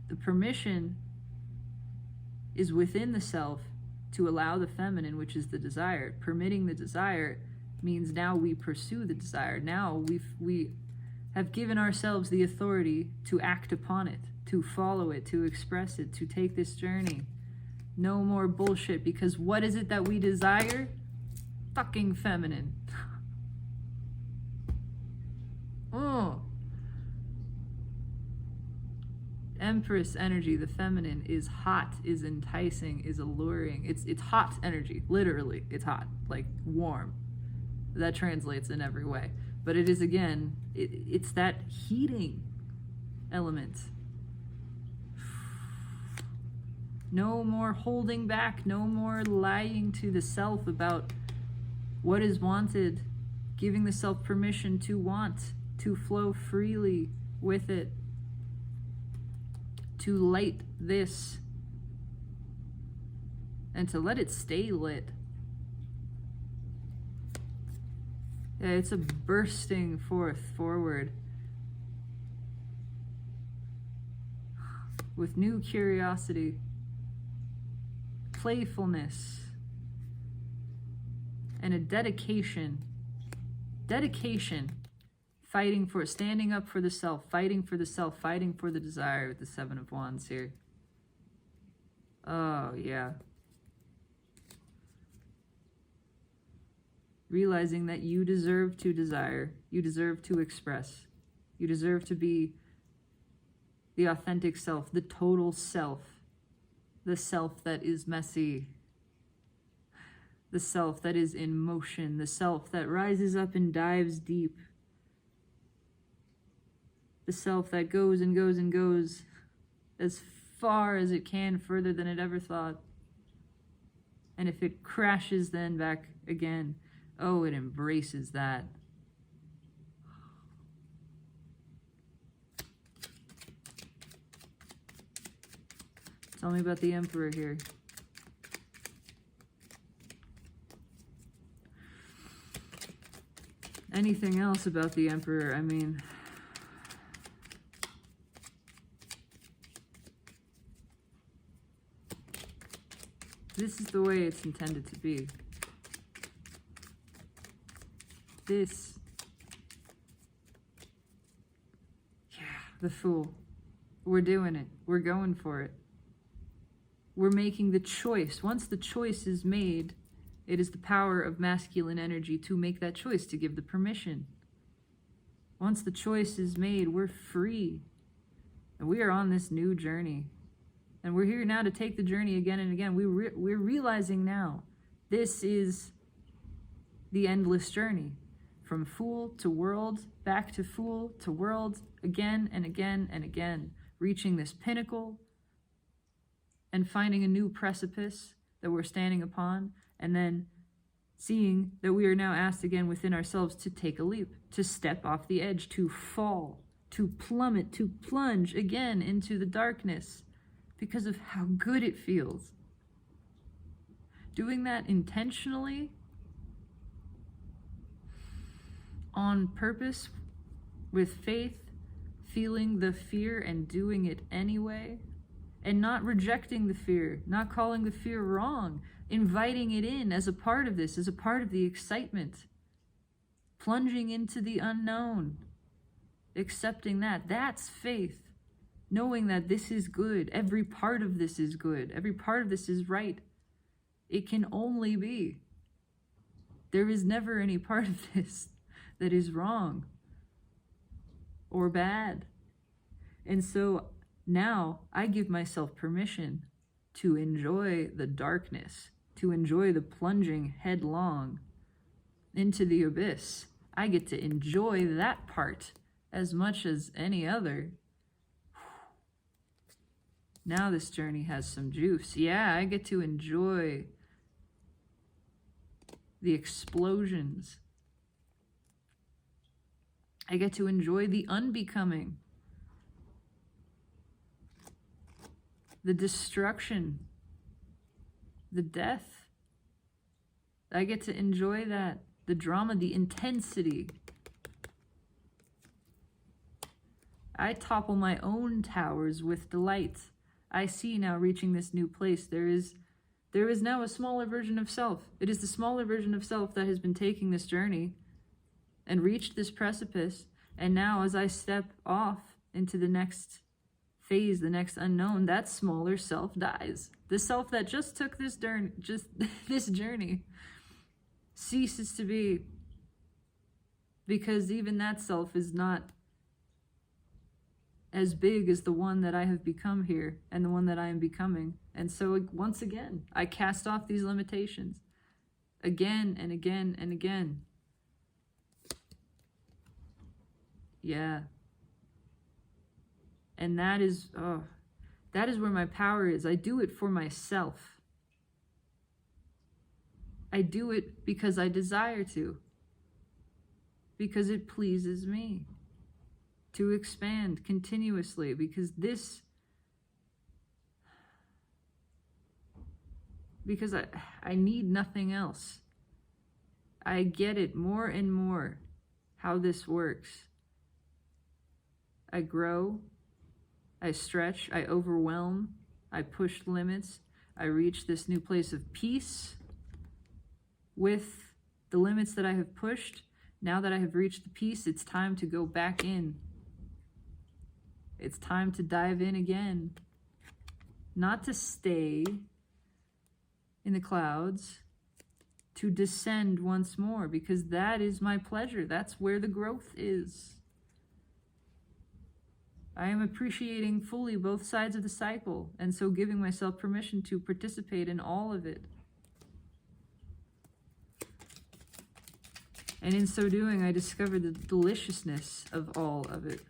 The permission is within the self to allow the feminine, which is the desire. Permitting the desire means now we pursue the desire. Now we have given ourselves the authority to act upon it, to follow it, to express it, to take this journey. No more bullshit, because what is it that we desire? Fucking feminine. Oh. Empress energy, the feminine, is hot, is enticing, is alluring. It's hot energy, literally. It's hot, like warm. That translates in every way. But it is, again, it's that heating element. No more holding back, no more lying to the self about what is wanted, giving the self permission to want, to flow freely with it, to light this, and to let it stay lit. Yeah, it's a bursting forward with new curiosity, playfulness, and a dedication, fighting for, standing up for the self, fighting for the desire with the Seven of Wands here. Oh, yeah. Realizing that you deserve to desire, you deserve to express, you deserve to be the authentic self, the total self, the self that is messy, the self that is in motion, the self that rises up and dives deep, the self that goes and goes and goes as far as it can, further than it ever thought. And if it crashes, then back again. Oh, it embraces that. Tell me about the Emperor here. Anything else about the Emperor? I mean, this is the way it's intended to be. This. Yeah, the Fool. We're doing it. We're going for it. We're making the choice. Once the choice is made, it is the power of masculine energy to make that choice, to give the permission. Once the choice is made, we're free. And we are on this new journey. And we're here now to take the journey again and again. We're realizing now this is the endless journey. From fool to world, back to fool to world, again and again and again. Reaching this pinnacle and finding a new precipice that we're standing upon. And then seeing that we are now asked again within ourselves to take a leap, to step off the edge, to fall, to plummet, to plunge again into the darkness because of how good it feels. Doing that intentionally, on purpose, with faith, feeling the fear and doing it anyway, and not rejecting the fear, not calling the fear wrong, inviting it in as a part of this, as a part of the excitement, plunging into the unknown, accepting that. That's faith. Knowing that this is good. Every part of this is good. Every part of this is right. It can only be. There is never any part of this that is wrong or bad. And so now I give myself permission to enjoy the darkness, to enjoy the plunging headlong into the abyss. I get to enjoy that part as much as any other. Now this journey has some juice. Yeah, I get to enjoy the explosions. I get to enjoy the unbecoming, the destruction, the death. I get to enjoy that, the drama, the intensity. I topple my own towers with delight. I see now reaching this new place. There is now a smaller version of self. It is the smaller version of self that has been taking this journey and reached this precipice. And now as I step off into the next phase, the next unknown, that smaller self dies. The self that just took this journey ceases to be, because even that self is not as big as the one that I have become here and the one that I am becoming. And so once again, I cast off these limitations again and again and again. Yeah. And that is where my power is. I do it for myself. I do it because I desire to. Because it pleases me to expand continuously, because I need nothing else. I get it more and more how this works. I grow, I stretch, I overwhelm, I push limits, I reach this new place of peace with the limits that I have pushed. Now that I have reached the peace, it's time to go back in. It's time to dive in again. Not to stay in the clouds, to descend once more, because that is my pleasure. That's where the growth is. I am appreciating fully both sides of the cycle, and so giving myself permission to participate in all of it. And in so doing, I discovered the deliciousness of all of it.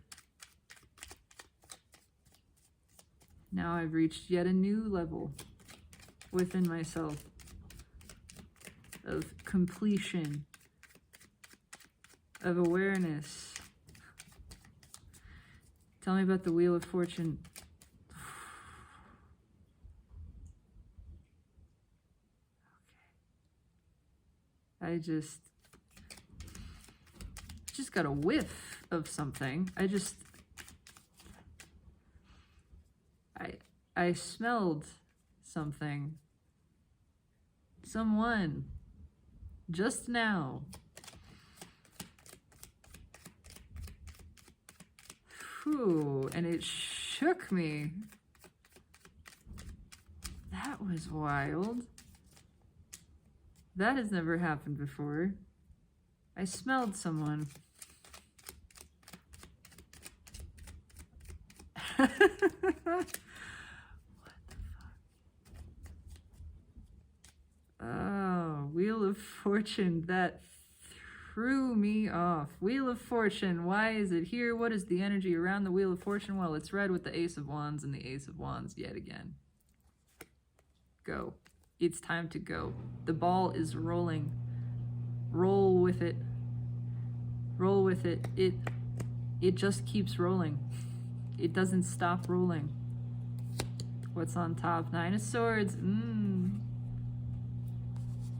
Now I've reached yet a new level within myself of completion, of awareness. Tell me about the Wheel of Fortune. Okay. I just got a whiff of something. I smelled something. Someone. Just now. Whew, and it shook me. That was wild. That has never happened before. I smelled someone. What the Wheel of Fortune, that threw me off. Wheel of Fortune, why is it here? What is the energy around the Wheel of Fortune? Well, it's red with the Ace of Wands and the Ace of Wands yet again. Go. It's time to go. The ball is rolling. Roll with it. Roll with it. It just keeps rolling. It doesn't stop rolling. What's on top? Nine of Swords.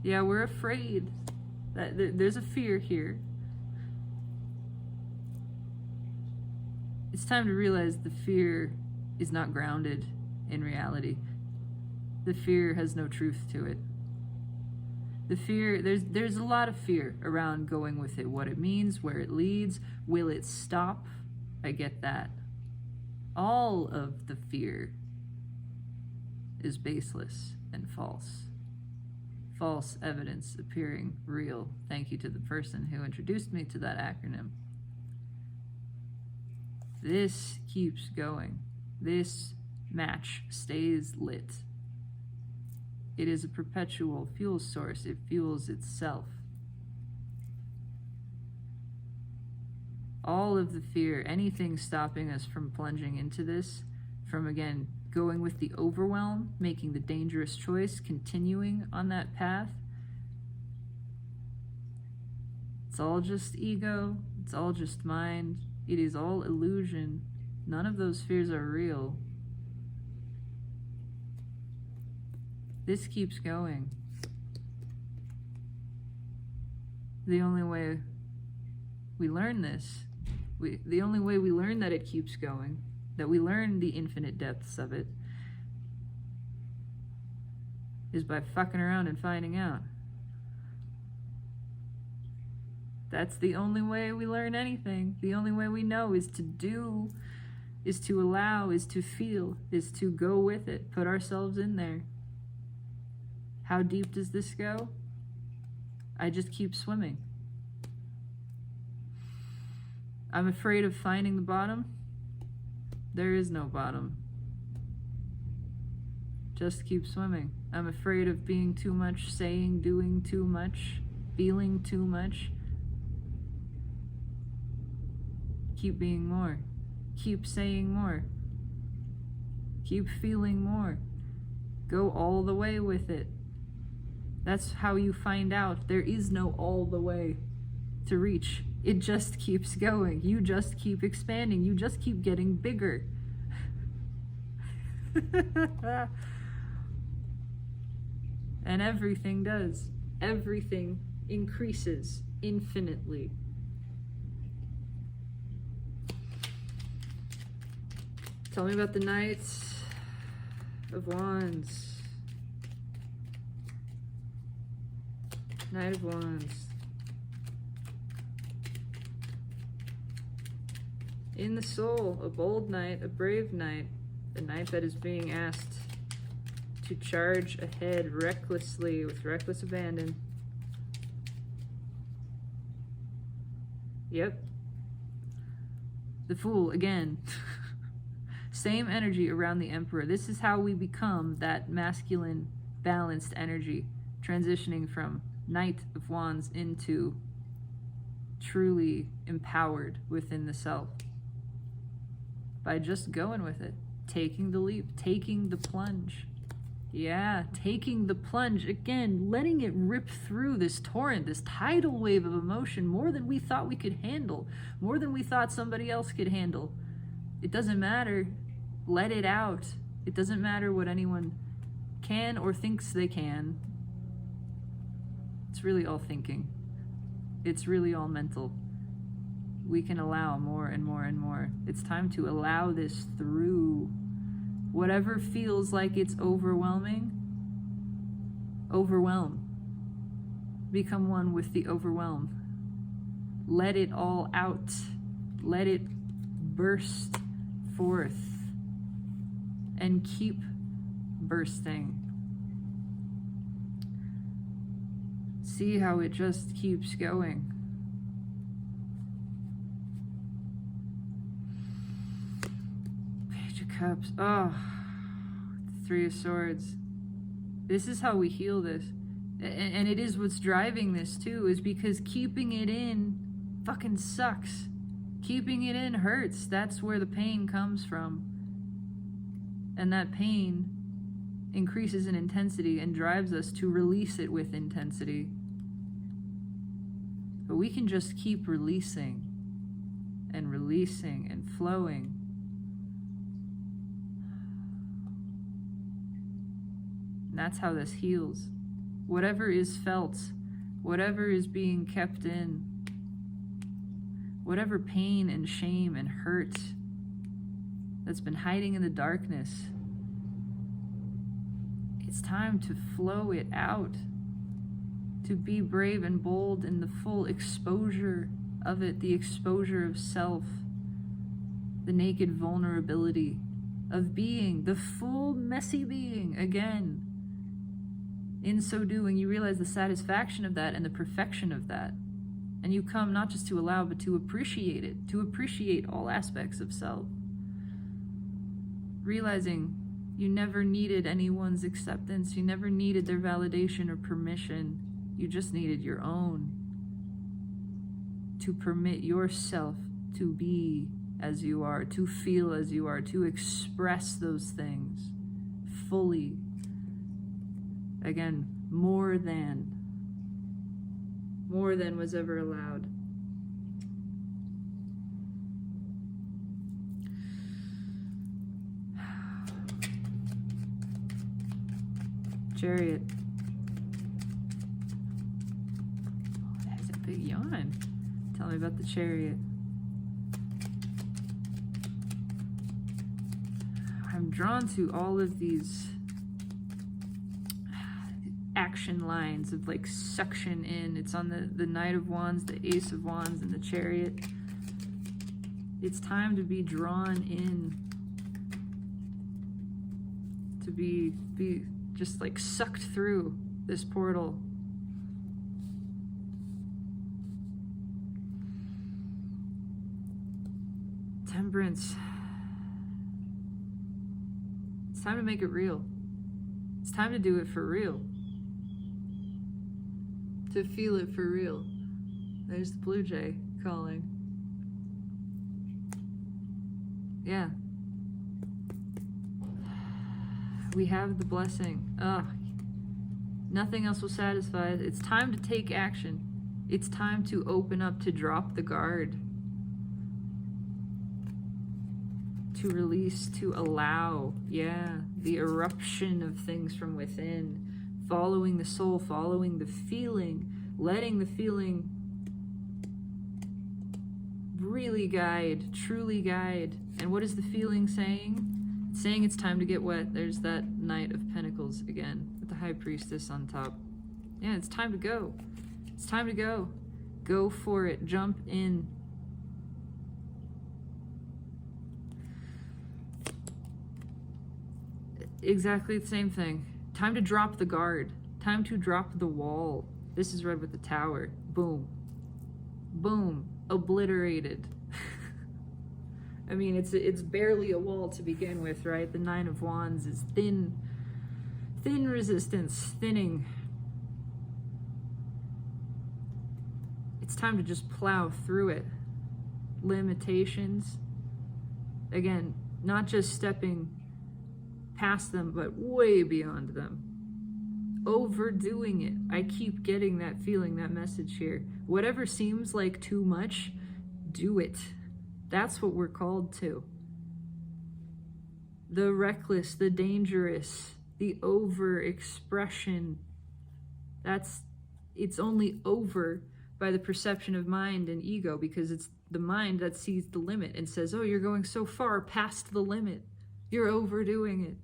Yeah, we're afraid. There's a fear here. It's time to realize the fear is not grounded in reality. The fear has no truth to it. The fear, there's a lot of fear around going with it, what it means, where it leads, will it stop? I get that. All of the fear is baseless and false. False evidence appearing real. Thank you to the person who introduced me to that acronym. This keeps going. This match stays lit. It is a perpetual fuel source. It fuels itself. All of the fear, anything stopping us from plunging into this, from again, going with the overwhelm, making the dangerous choice, continuing on that path. It's all just ego. It's all just mind. It is all illusion. None of those fears are real. This keeps going. The only way we learn this, the only way we learn that it keeps going, that we learn the infinite depths of it, is by fucking around and finding out. That's the only way we learn anything. The only way we know is to do, is to allow, is to feel, is to go with it, put ourselves in there. How deep does this go? I just keep swimming. I'm afraid of finding the bottom. There is no bottom. Just keep swimming. I'm afraid of being too much, saying, doing too much, feeling too much. Keep being more. Keep saying more. Keep feeling more. Go all the way with it. That's how you find out there is no all the way to reach. It just keeps going. You just keep expanding. You just keep getting bigger. And everything does. Everything increases infinitely. Tell me about the Knight of Wands. Knight of Wands. In the soul, a bold knight, a brave knight, a knight that is being asked to charge ahead recklessly with reckless abandon. Yep. The Fool, again. Same energy around the Emperor. This is how we become that masculine, balanced energy, transitioning from Knight of Wands into truly empowered within the self. By just going with it, taking the leap, taking the plunge. Yeah, taking the plunge. Again, letting it rip through this torrent, this tidal wave of emotion, more than we thought we could handle, more than we thought somebody else could handle. It doesn't matter. Let it out. It doesn't matter what anyone can or thinks they can. It's really all thinking. It's really all mental. We can allow more and more and more. It's time to allow this through. Whatever feels like it's overwhelming, overwhelm. Become one with the overwhelm. Let it all out. Let it burst forth. And keep bursting. See how it just keeps going. Page of Cups. Oh, Three of Swords. This is how we heal this. And it is what's driving this too, is because keeping it in fucking sucks. Keeping it in hurts. That's where the pain comes from. And that pain increases in intensity and drives us to release it with intensity. But we can just keep releasing and releasing and flowing. And that's how this heals. Whatever is felt, whatever is being kept in, whatever pain and shame and hurt that's been hiding in the darkness, it's time to flow it out, to be brave and bold in the full exposure of it, the exposure of self, the naked vulnerability of being, the full messy being again. In so doing, you realize the satisfaction of that and the perfection of that. And you come not just to allow, but to appreciate it, to appreciate all aspects of self. Realizing you never needed anyone's acceptance, you never needed their validation or permission, you just needed your own. To permit yourself to be as you are, to feel as you are, to express those things fully. Again, more than was ever allowed. Chariot. Oh, that is a big yawn. Tell me about the Chariot. I'm drawn to all of these action lines of like suction in. It's on the Knight of Wands, the Ace of Wands, and the Chariot. It's time to be drawn in, to be just like sucked through this portal. Temperance. It's time to make it real. It's time to do it for real. To feel it for real. There's the blue jay calling. Yeah. We have the blessing. Nothing else will satisfy us. It's time to take action. It's time to open up, to drop the guard. To release, to allow. Yeah. The eruption of things from within. Following the soul, following the feeling, letting the feeling really guide, truly guide. And what is the feeling saying? It's saying it's time to get wet. There's that Knight of Pentacles again, with the High Priestess on top. Yeah, it's time to go. It's time to go. Go for it. Jump in. Exactly the same thing. Time to drop the guard. Time to drop the wall. This is read with the Tower. Boom. Boom. Obliterated. I mean, it's barely a wall to begin with, right? The Nine of Wands is thin resistance, thinning. It's time to just plow through it. Limitations. Again, not just stepping past them, but way beyond them. Overdoing it. I keep getting that feeling, that message here. Whatever seems like too much, do it. That's what we're called to. The reckless, the dangerous, the over expression. It's only over by the perception of mind and ego, because it's the mind that sees the limit and says, oh, you're going so far past the limit. You're overdoing it.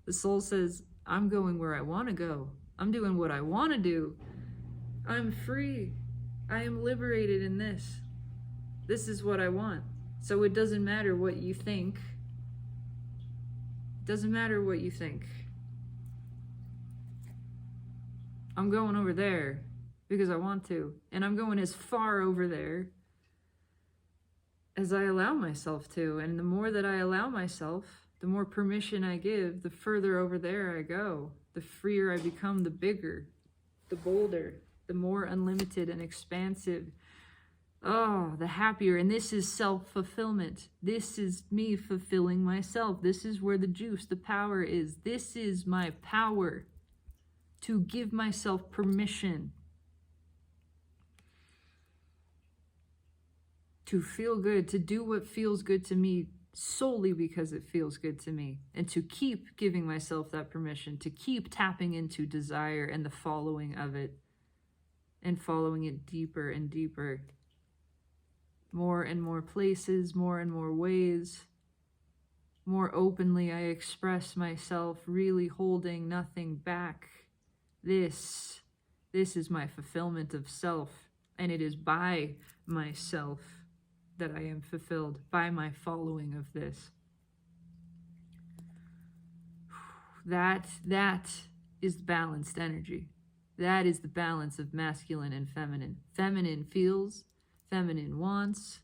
The soul says, I'm going where I want to go. I'm doing what I want to do. I'm free. I am liberated in this. This is what I want. So it doesn't matter what you think. It doesn't matter what you think. I'm going over there because I want to. And I'm going as far over there as I allow myself to. And the more that I allow myself, The more permission I give, the further over there I go. The freer I become, the bigger, the bolder, the more unlimited and expansive. Oh, the happier. And this is self-fulfillment. This is me fulfilling myself. This is where the juice, the power is. This is my power to give myself permission to feel good, to do what feels good to me solely because it feels good to me, and to keep giving myself that permission, to keep tapping into desire and the following of it, and following it deeper and deeper. More and more places, more and more ways. More openly I express myself, really holding nothing back. This is my fulfillment of self, and it is by myself that I am fulfilled, by my following of this. That is balanced energy. That is the balance of masculine and feminine. Feminine feels, feminine wants.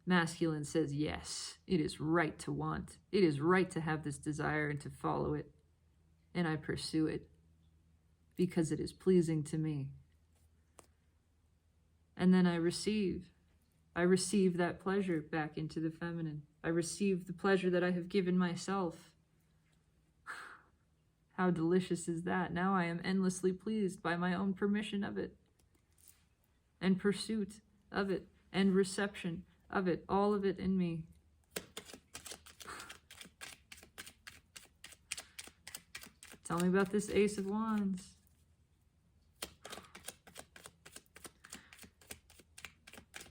Masculine says, yes, it is right to want. It is right to have this desire and to follow it. And I pursue it because it is pleasing to me. And then I receive that pleasure back into the feminine. I receive the pleasure that I have given myself. How delicious is that? Now I am endlessly pleased by my own permission of it, and pursuit of it, and reception of it, all of it in me. Tell me about this Ace of Wands.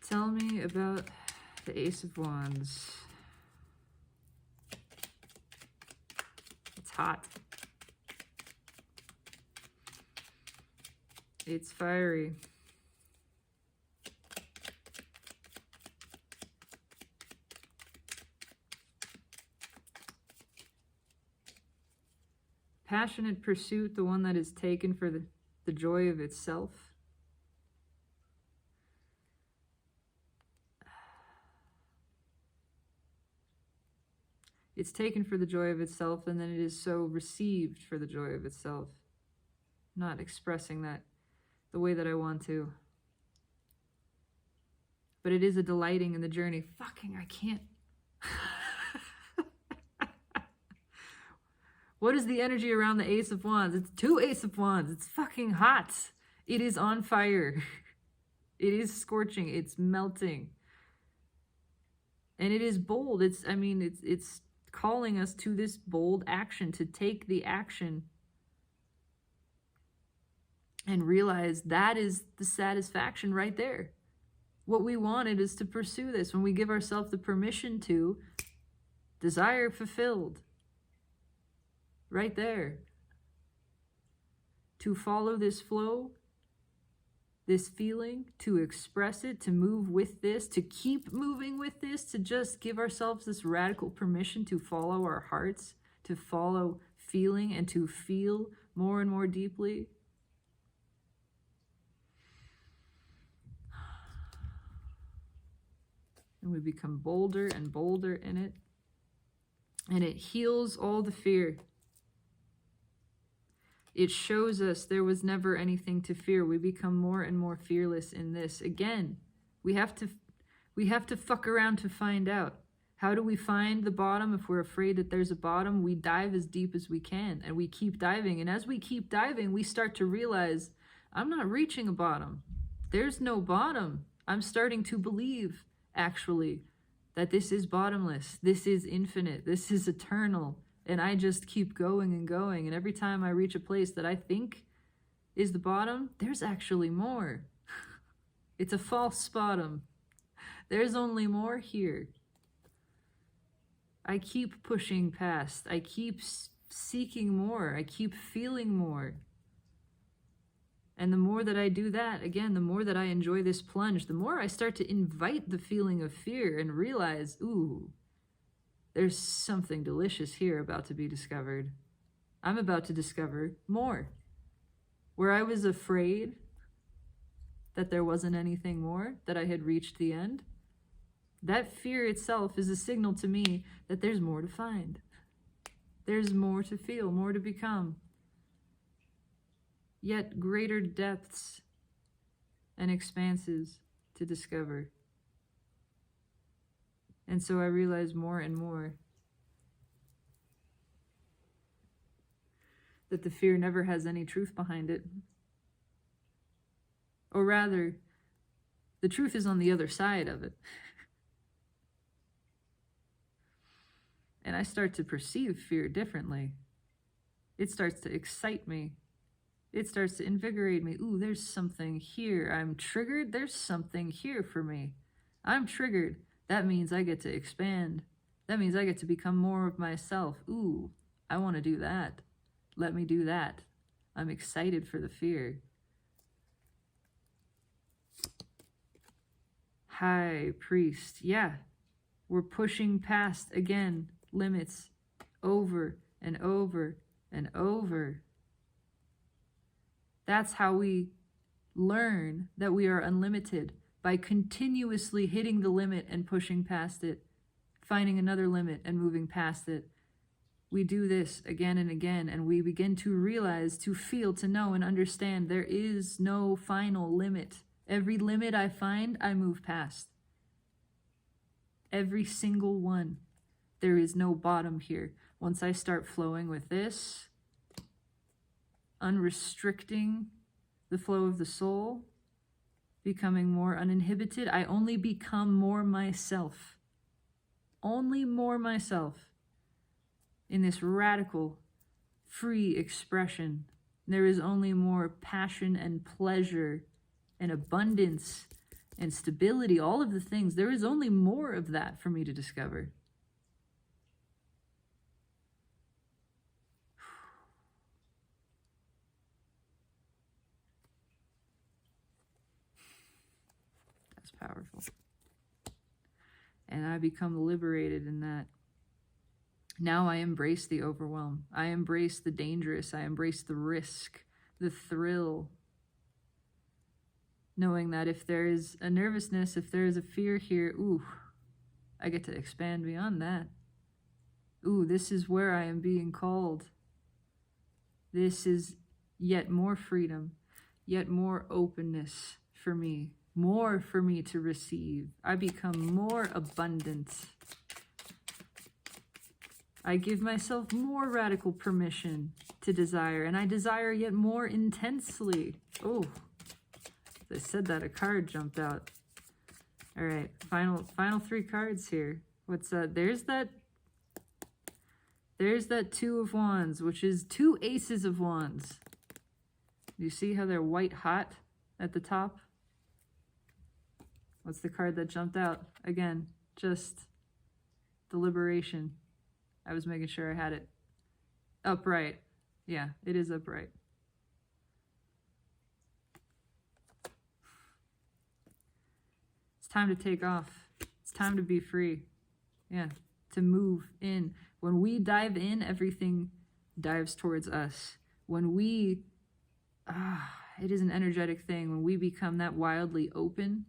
Tell me about the Ace of Wands. It's hot. It's fiery. Passionate pursuit, the one that is taken for the joy of itself. It's taken for the joy of itself, and then it is so received for the joy of itself. Not expressing that the way that I want to. But it is a delighting in the journey. Fucking, I can't. What is the energy around the Ace of Wands? It's 2 Ace of Wands. It's fucking hot. It is on fire. It is scorching. It's melting. And it is bold. It's calling us to this bold action, to take the action and realize that is the satisfaction right there. What we wanted is to pursue this. When we give ourselves the permission to, desire fulfilled. Right there. To follow this flow, this feeling, to express it, to move with this, to keep moving with this, to just give ourselves this radical permission to follow our hearts, to follow feeling and to feel more and more deeply. And we become bolder and bolder in it. And it heals all the fear. It shows us there was never anything to fear. We become more and more fearless in this. Again, we have to fuck around to find out. How do we find the bottom? If we're afraid that there's a bottom, we dive as deep as we can, and we keep diving. And as we keep diving, we start to realize, I'm not reaching a bottom. There's no bottom. I'm starting to believe, actually, that this is bottomless. This is infinite. This is eternal. And I just keep going and going. And every time I reach a place that I think is the bottom, there's actually more. It's a false bottom. There's only more here. I keep pushing past. I keep seeking more. I keep feeling more. And the more that I do that, again, the more that I enjoy this plunge, the more I start to invite the feeling of fear and realize, ooh, there's something delicious here about to be discovered. I'm about to discover more. Where I was afraid that there wasn't anything more, that I had reached the end, That fear itself is a signal to me that there's more to find. There's more to feel, more to become. Yet greater depths and expanses to discover. And so I realize more and more that the fear never has any truth behind it. Or rather, the truth is on the other side of it. And I start to perceive fear differently. It starts to excite me. It starts to invigorate me. Ooh, there's something here. I'm triggered. There's something here for me. I'm triggered. That means I get to expand. That means I get to become more of myself. Ooh, I want to do that. Let me do that. I'm excited for the fear. High priest. Yeah, we're pushing past, again, limits over and over and over. That's how we learn that we are unlimited, by continuously hitting the limit and pushing past it, finding another limit and moving past it. We do this again and again, and we begin to realize, to feel, to know and understand there is no final limit. Every limit I find, I move past. Every single one. There is no bottom here. Once I start flowing with this, unrestricting the flow of the soul, becoming more uninhibited, I only become more myself. Only more myself. In this radical, free expression, there is only more passion and pleasure and abundance and stability, all of the things. There is only more of that for me to discover. That's powerful. And I become liberated in that. Now I embrace the overwhelm. I embrace the dangerous. I embrace the risk, the thrill. Knowing that if there is a nervousness, if there is a fear here, ooh, I get to expand beyond that. Ooh, this is where I am being called. This is yet more freedom, yet more openness for me, more for me to receive. I become more abundant. I give myself more radical permission to desire, and I desire yet more intensely. Oh, as I said that, a card jumped out. All right, final three cards here. What's that? There's that Two of Wands, which is two Aces of Wands. You see how they're white hot at the top? What's the card that jumped out? Again, just the liberation. I was making sure I had it upright. Yeah, it is upright. It's time to take off. It's time to be free. Yeah, to move in. When we dive in, everything dives towards us. When we, it is an energetic thing. When we become that wildly open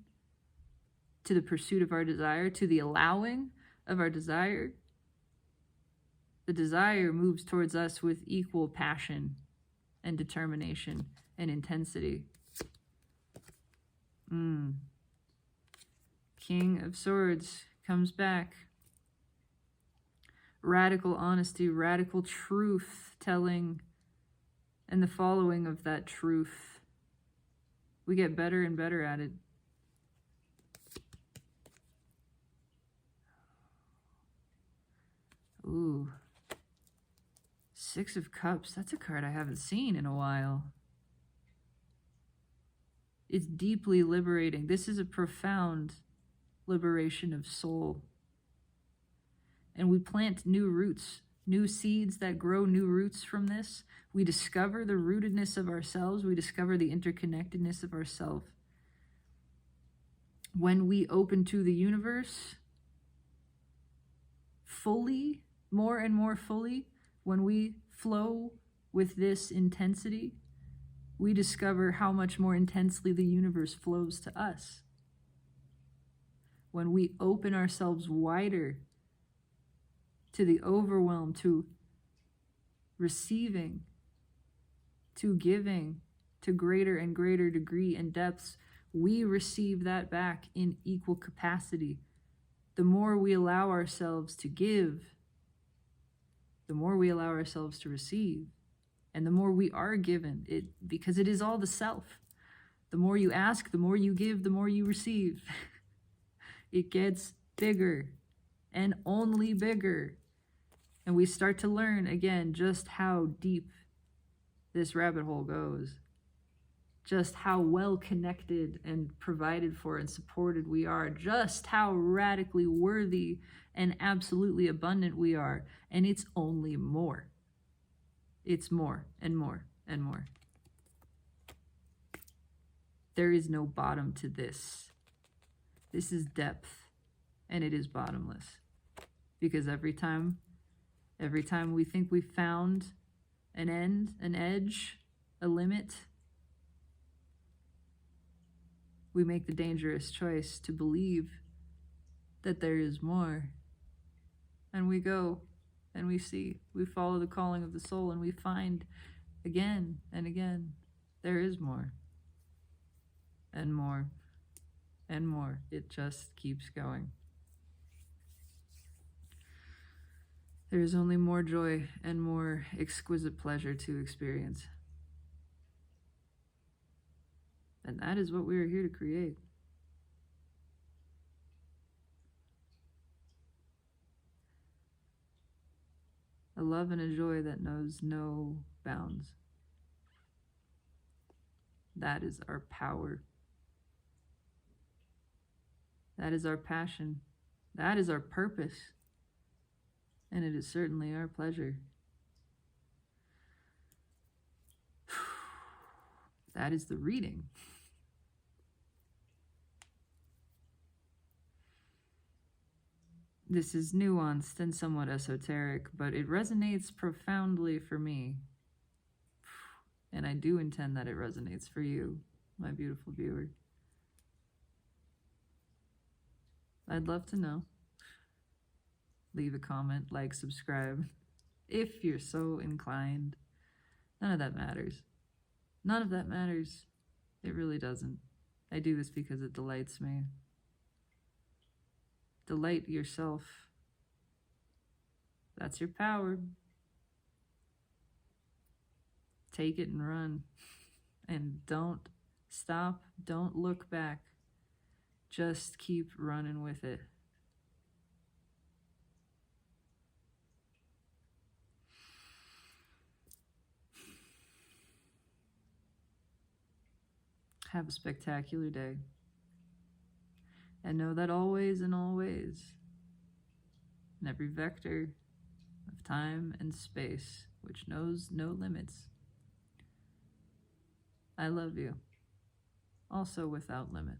to the pursuit of our desire, to the allowing of our desire, the desire moves towards us with equal passion and determination and intensity. King of Swords comes back. Radical honesty, radical truth telling, and the following of that truth. We get better and better at it. Ooh. Six of Cups. That's a card I haven't seen in a while. It's deeply liberating. This is a profound liberation of soul. And we plant new roots, new seeds that grow new roots from this. We discover the rootedness of ourselves. We discover the interconnectedness of ourselves. When we open to the universe fully, more and more fully, when we flow with this intensity, we discover how much more intensely the universe flows to us. when we open ourselves wider to the overwhelm, to receiving, to giving, to greater and greater degree and depths, we receive that back in equal capacity. The more we allow ourselves to give, the more we allow ourselves to receive, and the more we are given, because it is all the self. The more you ask, the more you give, the more you receive. It gets bigger and only bigger. And we start to learn again just how deep this rabbit hole goes, just how well connected and provided for and supported we are, just how radically worthy and absolutely abundant we are. And it's only more. It's more and more and more. There is no bottom to this. This is depth, and it is bottomless. Because every time we think we've found an end, an edge, a limit, we make the dangerous choice to believe that there is more. And we go and we see, we follow the calling of the soul, and we find again and again, there is more and more and more. It just keeps going. There is only more joy and more exquisite pleasure to experience. And that is what we are here to create. A love and a joy that knows no bounds. That is our power. That is our passion. That is our purpose. And it is certainly our pleasure. That is the reading. This is nuanced and somewhat esoteric, but it resonates profoundly for me. And I do intend that it resonates for you, my beautiful viewer. I'd love to know. Leave a comment, like, subscribe, if you're so inclined. None of that matters. None of that matters. It really doesn't. I do this because it delights me. Delight yourself. That's your power. Take it and run. And don't stop. Don't look back. Just keep running with it. Have a spectacular day. And know that always and always, in every vector of time and space, which knows no limits, I love you, also without limit.